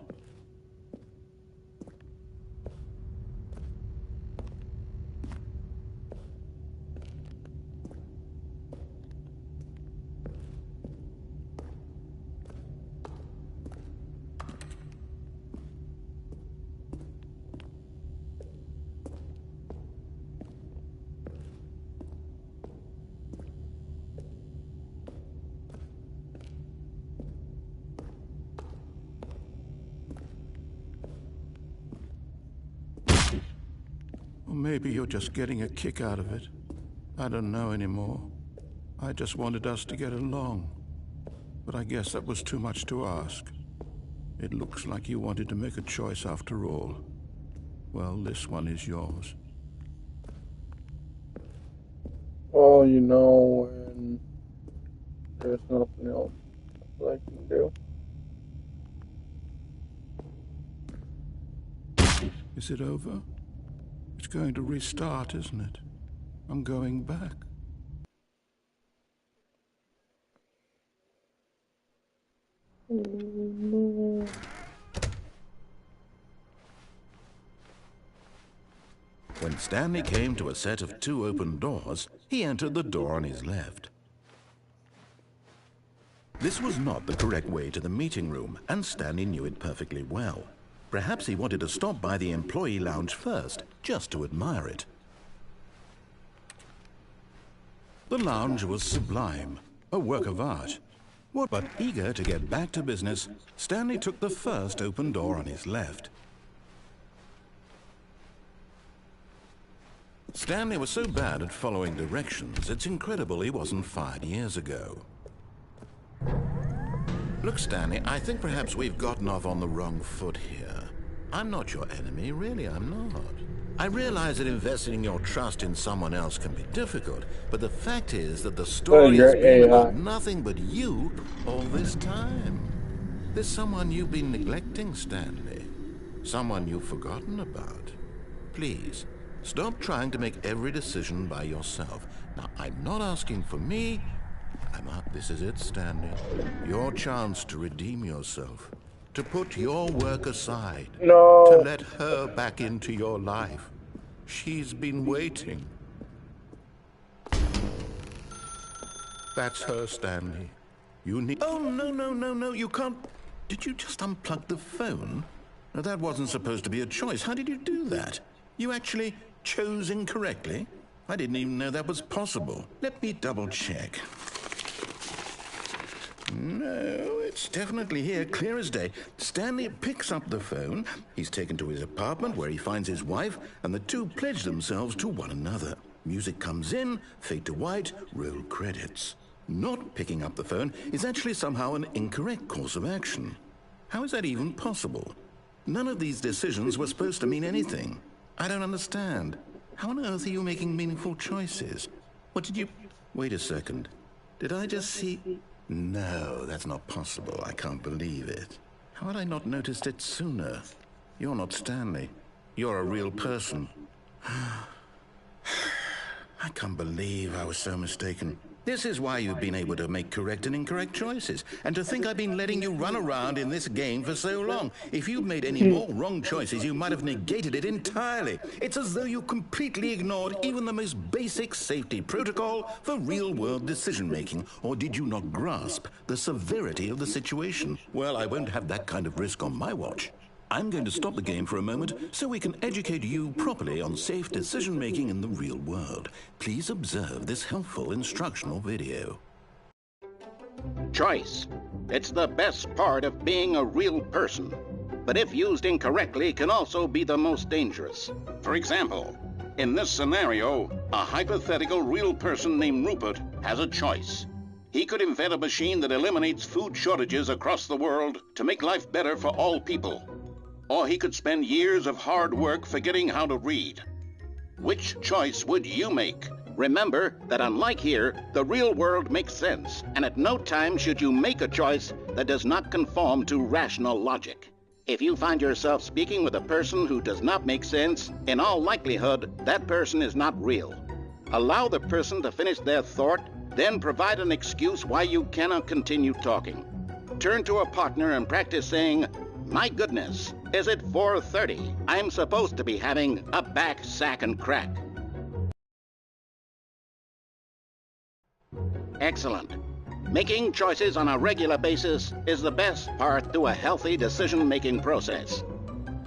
Maybe you're just getting a kick out of it. I don't know anymore. I just wanted us to get along. But I guess that was too much to ask. It looks like you wanted to make a choice after all. Well, this one is yours. Well, you know, when there's nothing else I can do. Is it over? It's going to restart, isn't it? I'm going back. When Stanley came to a set of 2 open doors, he entered the door on his left. This was not the correct way to the meeting room, and Stanley knew it perfectly well. Perhaps he wanted to stop by the employee lounge first, just to admire it. The lounge was sublime, a work of art. But eager to get back to business, Stanley took the first open door on his left. Stanley was so bad at following directions, it's incredible he wasn't fired years ago. Look, Stanley, I think perhaps we've gotten off on the wrong foot here. I'm not your enemy, really, I'm not. I realize that investing your trust in someone else can be difficult, but the fact is that the story has been about nothing but you all this time. There's someone you've been neglecting, Stanley. Someone you've forgotten about. Please, stop trying to make every decision by yourself. Now, I'm not asking for me. This is it, Stanley. Your chance to redeem yourself. To put your work aside. No. To let her back into your life. She's been waiting. That's her, Stanley. You need... Oh, no, you can't... Did you just unplug the phone? No, that wasn't supposed to be a choice. How did you do that? You actually chose incorrectly? I didn't even know that was possible. Let me double check. No, it's definitely here, clear as day. Stanley picks up the phone. He's taken to his apartment where he finds his wife, and the two pledge themselves to one another. Music comes in, fade to white, roll credits. Not picking up the phone is actually somehow an incorrect course of action. How is that even possible? None of these decisions were supposed to mean anything. I don't understand. How on earth are you making meaningful choices? What did you... Wait a second. Did I just see... No, that's not possible. I can't believe it. How had I not noticed it sooner? You're not Stanley. You're a real person. I can't believe I was so mistaken. This is why you've been able to make correct and incorrect choices. And to think I've been letting you run around in this game for so long. If you'd made any more wrong choices, you might have negated it entirely. It's as though you completely ignored even the most basic safety protocol for real-world decision-making. Or did you not grasp the severity of the situation? Well, I won't have that kind of risk on my watch. I'm going to stop the game for a moment so we can educate you properly on safe decision-making in the real world. Please observe this helpful instructional video. Choice. It's the best part of being a real person. But if used incorrectly, can also be the most dangerous. For example, in this scenario, a hypothetical real person named Rupert has a choice. He could invent a machine that eliminates food shortages across the world to make life better for all people. Or he could spend years of hard work forgetting how to read. Which choice would you make? Remember that unlike here, the real world makes sense, and at no time should you make a choice that does not conform to rational logic. If you find yourself speaking with a person who does not make sense, in all likelihood, that person is not real. Allow the person to finish their thought, then provide an excuse why you cannot continue talking. Turn to a partner and practice saying, "My goodness, is it 4:30? I'm supposed to be having a back, sack, and crack." Excellent. Making choices on a regular basis is the best part to a healthy decision-making process.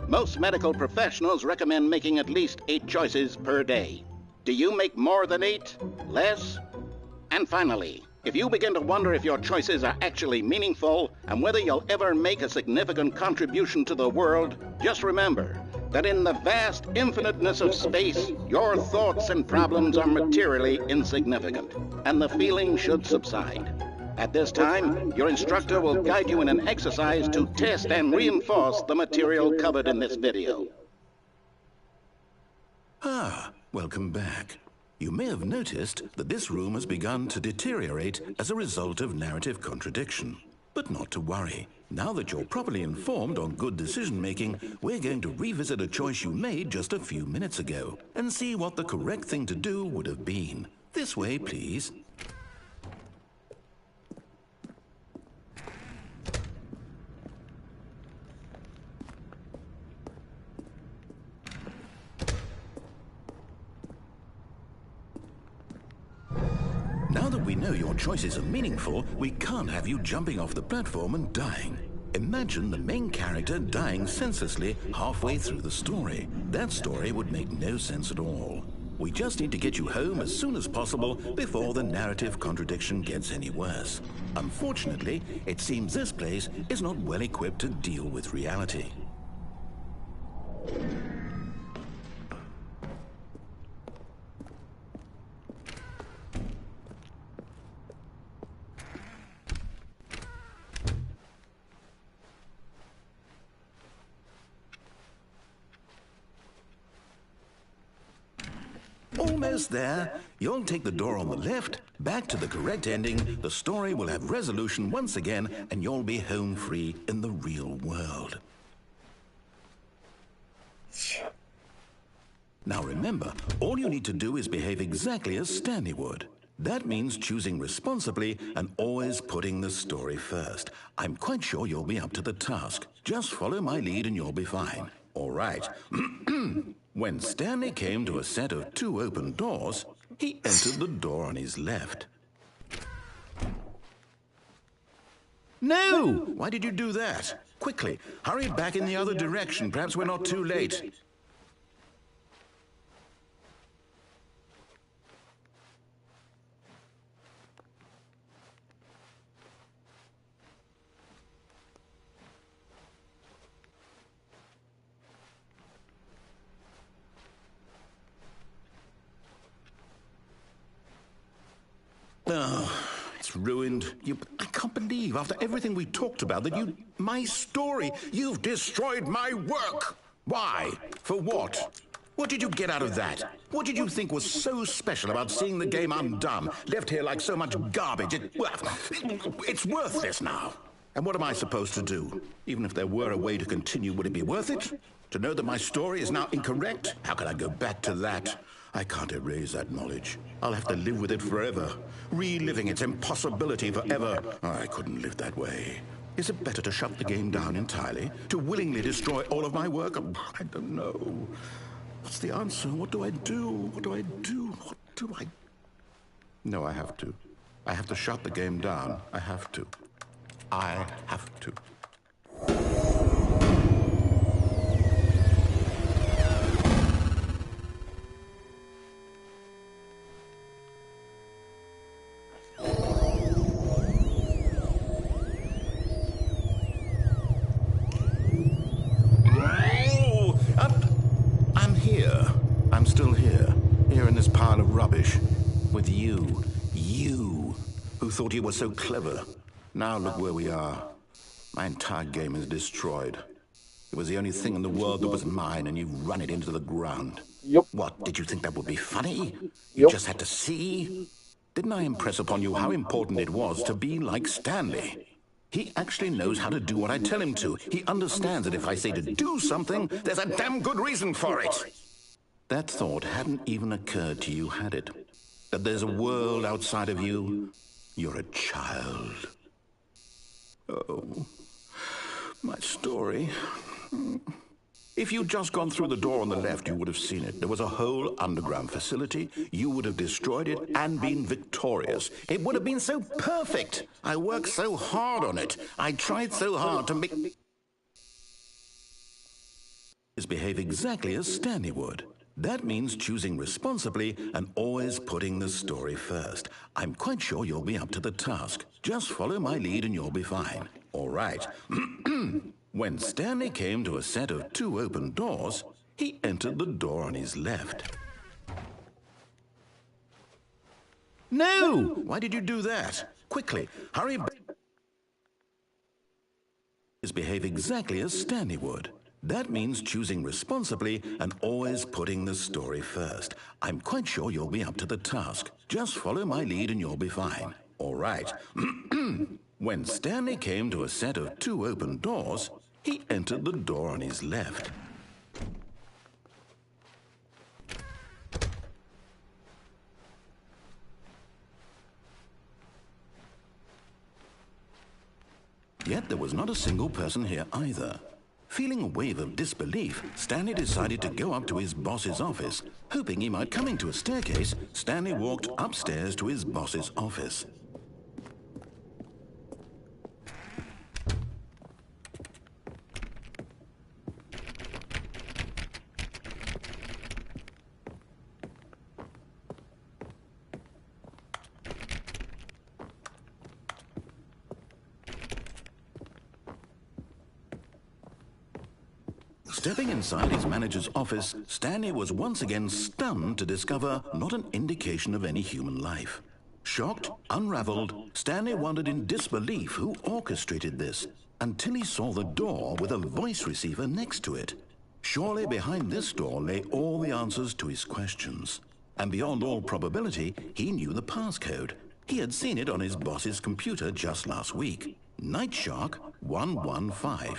Most medical professionals recommend making at least 8 choices per day. Do you make more than 8? Less? And finally, if you begin to wonder if your choices are actually meaningful and whether you'll ever make a significant contribution to the world, just remember that in the vast infiniteness of space, your thoughts and problems are materially insignificant, and the feeling should subside. At this time, your instructor will guide you in an exercise to test and reinforce the material covered in this video. Welcome back. You may have noticed that this room has begun to deteriorate as a result of narrative contradiction. But not to worry. Now that you're properly informed on good decision-making, we're going to revisit a choice you made just a few minutes ago and see what the correct thing to do would have been. This way, please. Now that we know your choices are meaningful, we can't have you jumping off the platform and dying. Imagine the main character dying senselessly halfway through the story. That story would make no sense at all. We just need to get you home as soon as possible before the narrative contradiction gets any worse. Unfortunately, it seems this place is not well equipped to deal with reality. Almost there. You'll take the door on the left, back to the correct ending, the story will have resolution once again, and you'll be home free in the real world. Now remember, all you need to do is behave exactly as Stanley would. That means choosing responsibly and always putting the story first. I'm quite sure you'll be up to the task. Just follow my lead and you'll be fine. All right. When Stanley came to a set of 2 open doors, he entered the door on his left. No! Why did you do that? Quickly, hurry back in the other direction. Perhaps we're not too late. It's ruined. I can't believe, after everything we talked about, that you... My story! You've destroyed my work! Why? For what? What did you get out of that? What did you think was so special about seeing the game undone, left here like so much garbage? It's worthless now. And what am I supposed to do? Even if there were a way to continue, would it be worth it? To know that my story is now incorrect? How can I go back to that? I can't erase that knowledge. I'll have to live with it forever, reliving its impossibility forever. I couldn't live that way. Is it better to shut the game down entirely? To willingly destroy all of my work? I don't know. What's the answer? What do I do? What do I do? What do I... No, I have to. I have to shut the game down. I have to. I have to. I'm here. I'm still here. Here in this pile of rubbish. With you. You. Who thought you were so clever. Now look where we are. My entire game is destroyed. It was the only thing in the world that was mine, and you've run it into the ground. Yep. What, did you think that would be funny? You just had to see? Didn't I impress upon you how important it was to be like Stanley? He actually knows how to do what I tell him to. He understands that if I say to do something, there's a damn good reason for it. That thought hadn't even occurred to you, had it? That there's a world outside of you? You're a child. Oh, my story. If you'd just gone through the door on the left, you would have seen it. There was a whole underground facility. You would have destroyed it and been victorious. It would have been so perfect. I worked so hard on it. I tried so hard to make... behave exactly as Stanley would. That means choosing responsibly and always putting the story first. I'm quite sure you'll be up to the task. Just follow my lead and you'll be fine. All right. When Stanley came to a set of 2 open doors, he entered the door on his left. No! Why did you do that? Quickly, hurry back. Behave exactly as Stanley would. That means choosing responsibly and always putting the story first. I'm quite sure you'll be up to the task. Just follow my lead and you'll be fine. All right. When Stanley came to a set of 2 open doors, he entered the door on his left. Yet there was not a single person here either. Feeling a wave of disbelief, Stanley decided to go up to his boss's office. Hoping he might come into a staircase, Stanley walked upstairs to his boss's office. Stepping inside his manager's office, Stanley was once again stunned to discover not an indication of any human life. Shocked, unraveled, Stanley wondered in disbelief who orchestrated this, until he saw the door with a voice receiver next to it. Surely behind this door lay all the answers to his questions. And beyond all probability, he knew the passcode. He had seen it on his boss's computer just last week. Nightshark 115.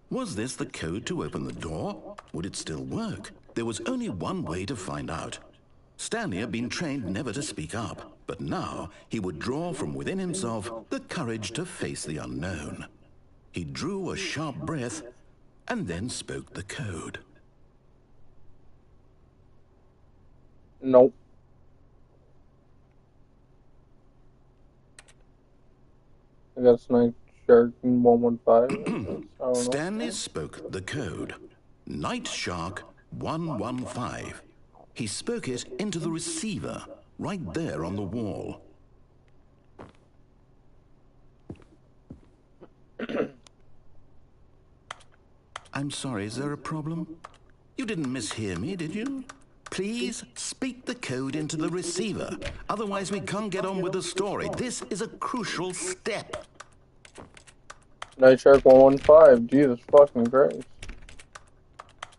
Was this the code to open the door? Would it still work? There was only one way to find out. Stanley had been trained never to speak up, but now he would draw from within himself the courage to face the unknown. He drew a sharp breath and then spoke the code. Nope. I guess Night Shark 115. Stanley spoke the code. Night Shark 115. He spoke it into the receiver, right there on the wall. I'm sorry, is there a problem? You didn't mishear me, did you? Please speak the code into the receiver. Otherwise, we can't get on with the story. This is a crucial step. Night Shark 115. Jesus fucking Christ.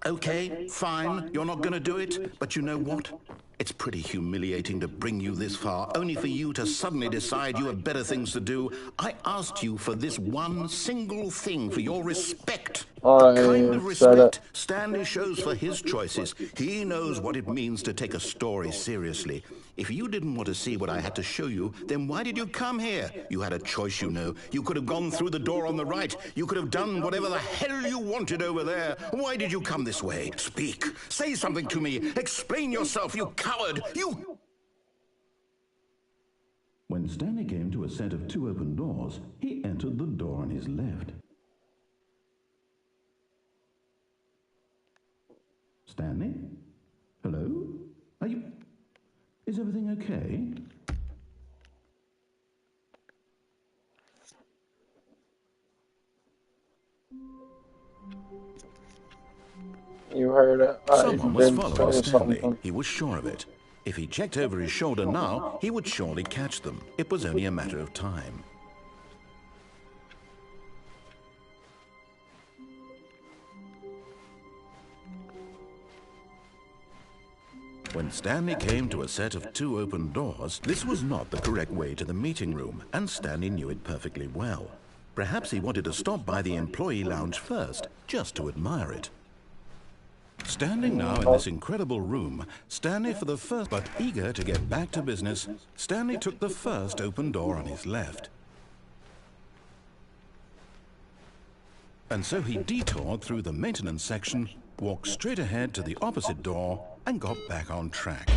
Okay, fine, you're not gonna do it, but you know what? It's pretty humiliating to bring you this far, only for you to suddenly decide you have better things to do. I asked you for this one single thing, for your respect. The kind of respect Stanley shows for his choices. He knows what it means to take a story seriously. If you didn't want to see what I had to show you, then why did you come here? You had a choice, you know. You could have gone through the door on the right. You could have done whatever the hell you wanted over there. Why did you come this way? Speak. Say something to me. Explain yourself, you coward. You... When Stanley came to a set of 2 open doors, he entered the door on his left. Stanley? Hello? Are you... Is everything okay? You heard it. Someone was following Stanley. He was sure of it. If he checked over his shoulder now, he would surely catch them. It was only a matter of time. When Stanley came to a set of 2 open doors, this was not the correct way to the meeting room, and Stanley knew it perfectly well. Perhaps he wanted to stop by the employee lounge first, just to admire it. Standing now in this incredible room, Stanley for the first, but eager to get back to business, Stanley took the first open door on his left. And so he detoured through the maintenance section, walked straight ahead to the opposite door, and got back on track.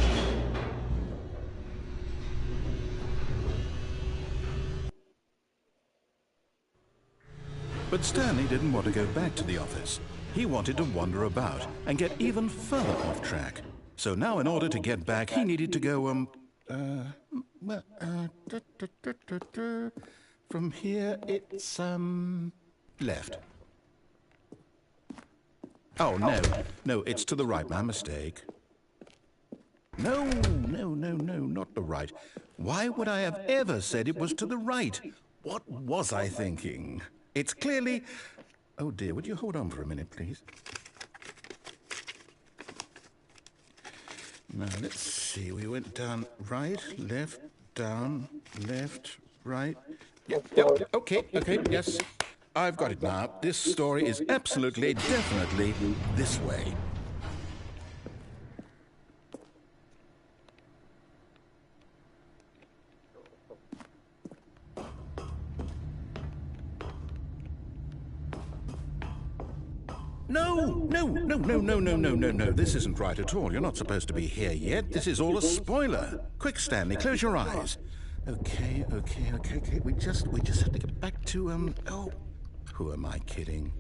But Stanley didn't want to go back to the office. He wanted to wander about and get even further off track. So now in order to get back, he needed to go, from here it's, left. Oh, no, it's to the right, my mistake. No, not the right. Why would I have ever said it was to the right? What was I thinking? It's clearly... Oh dear, would you hold on for a minute, please? Now, let's see, we went down right, left, down, left, right. Yep, okay, yes. I've got it now. This story is absolutely, definitely this way. No. This isn't right at all. You're not supposed to be here yet. This is all a spoiler. Quick, Stanley, close your eyes. Okay. We just have to get back to, oh, who am I kidding?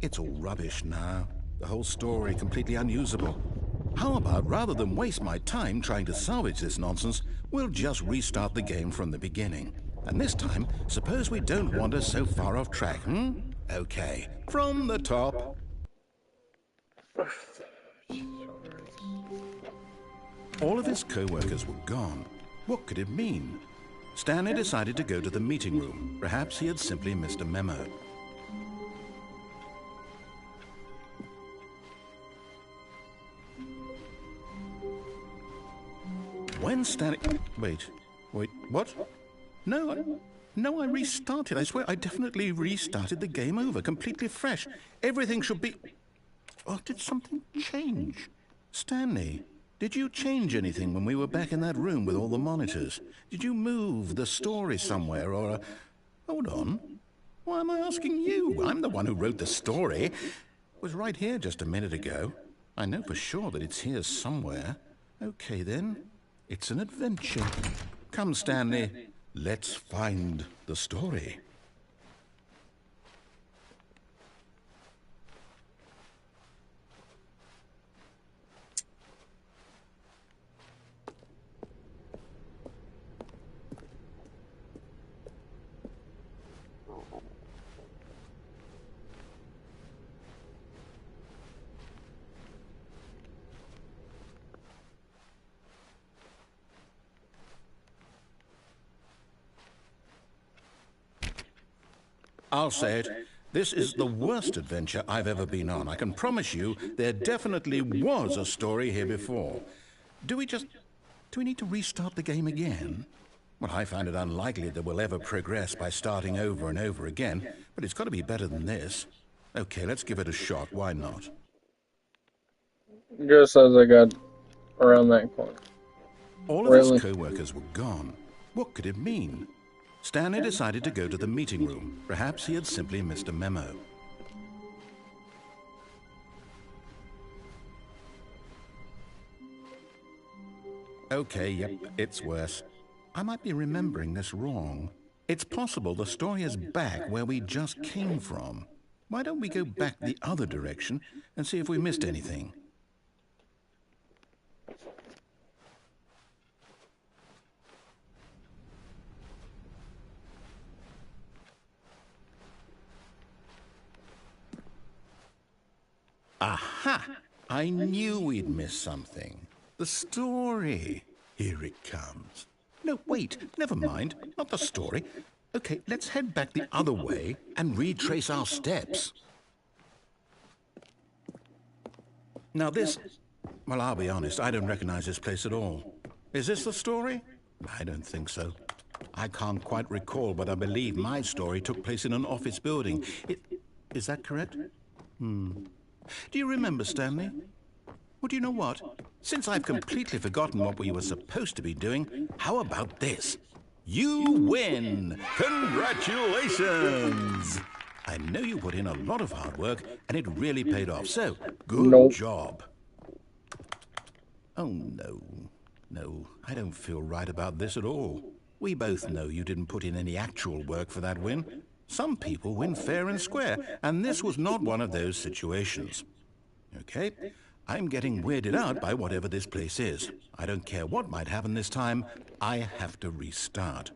It's all rubbish now. The whole story completely unusable. How about, rather than waste my time trying to salvage this nonsense, we'll just restart the game from the beginning. And this time, suppose we don't wander so far off track, Okay, from the top. All of his co-workers were gone. What could it mean? Stanley decided to go to the meeting room. Perhaps he had simply missed a memo. When Stanley... Wait, what? No, I restarted. I swear, I definitely restarted the game over, completely fresh. Everything should be... Oh, did something change? Stanley, did you change anything when we were back in that room with all the monitors? Did you move the story somewhere, or... Hold on. Why am I asking you? I'm the one who wrote the story. It was right here just a minute ago. I know for sure that it's here somewhere. Okay, then. It's an adventure. Come, Stanley. Let's find the story. I'll say it. This is the worst adventure I've ever been on. I can promise you there definitely was a story here before. Do we need to restart the game again? Well, I find it unlikely that we'll ever progress by starting over and over again, but it's got to be better than this. Okay, let's give it a shot. Why not? Just as I got around that corner. All of his co-workers were gone. What could it mean? Stanley decided to go to the meeting room. Perhaps he had simply missed a memo. Okay, yep, it's worse. I might be remembering this wrong. It's possible the story is back where we just came from. Why don't we go back the other direction and see if we missed anything? Aha! I knew we'd missed something. The story. Here it comes. No, wait, never mind. Not the story. Okay, let's head back the other way and retrace our steps. Now this... Well, I'll be honest, I don't recognize this place at all. Is this the story? I don't think so. I can't quite recall, but I believe my story took place in an office building. Is that correct? Do you remember, Stanley? Well, do you know what? Since I've completely forgotten what we were supposed to be doing, how about this? You win! Congratulations! I know you put in a lot of hard work, and it really paid off, so good job. Oh, no. No, I don't feel right about this at all. We both know you didn't put in any actual work for that win. Some people win fair and square, and this was not one of those situations. Okay, I'm getting weirded out by whatever this place is. I don't care what might happen this time. I have to restart.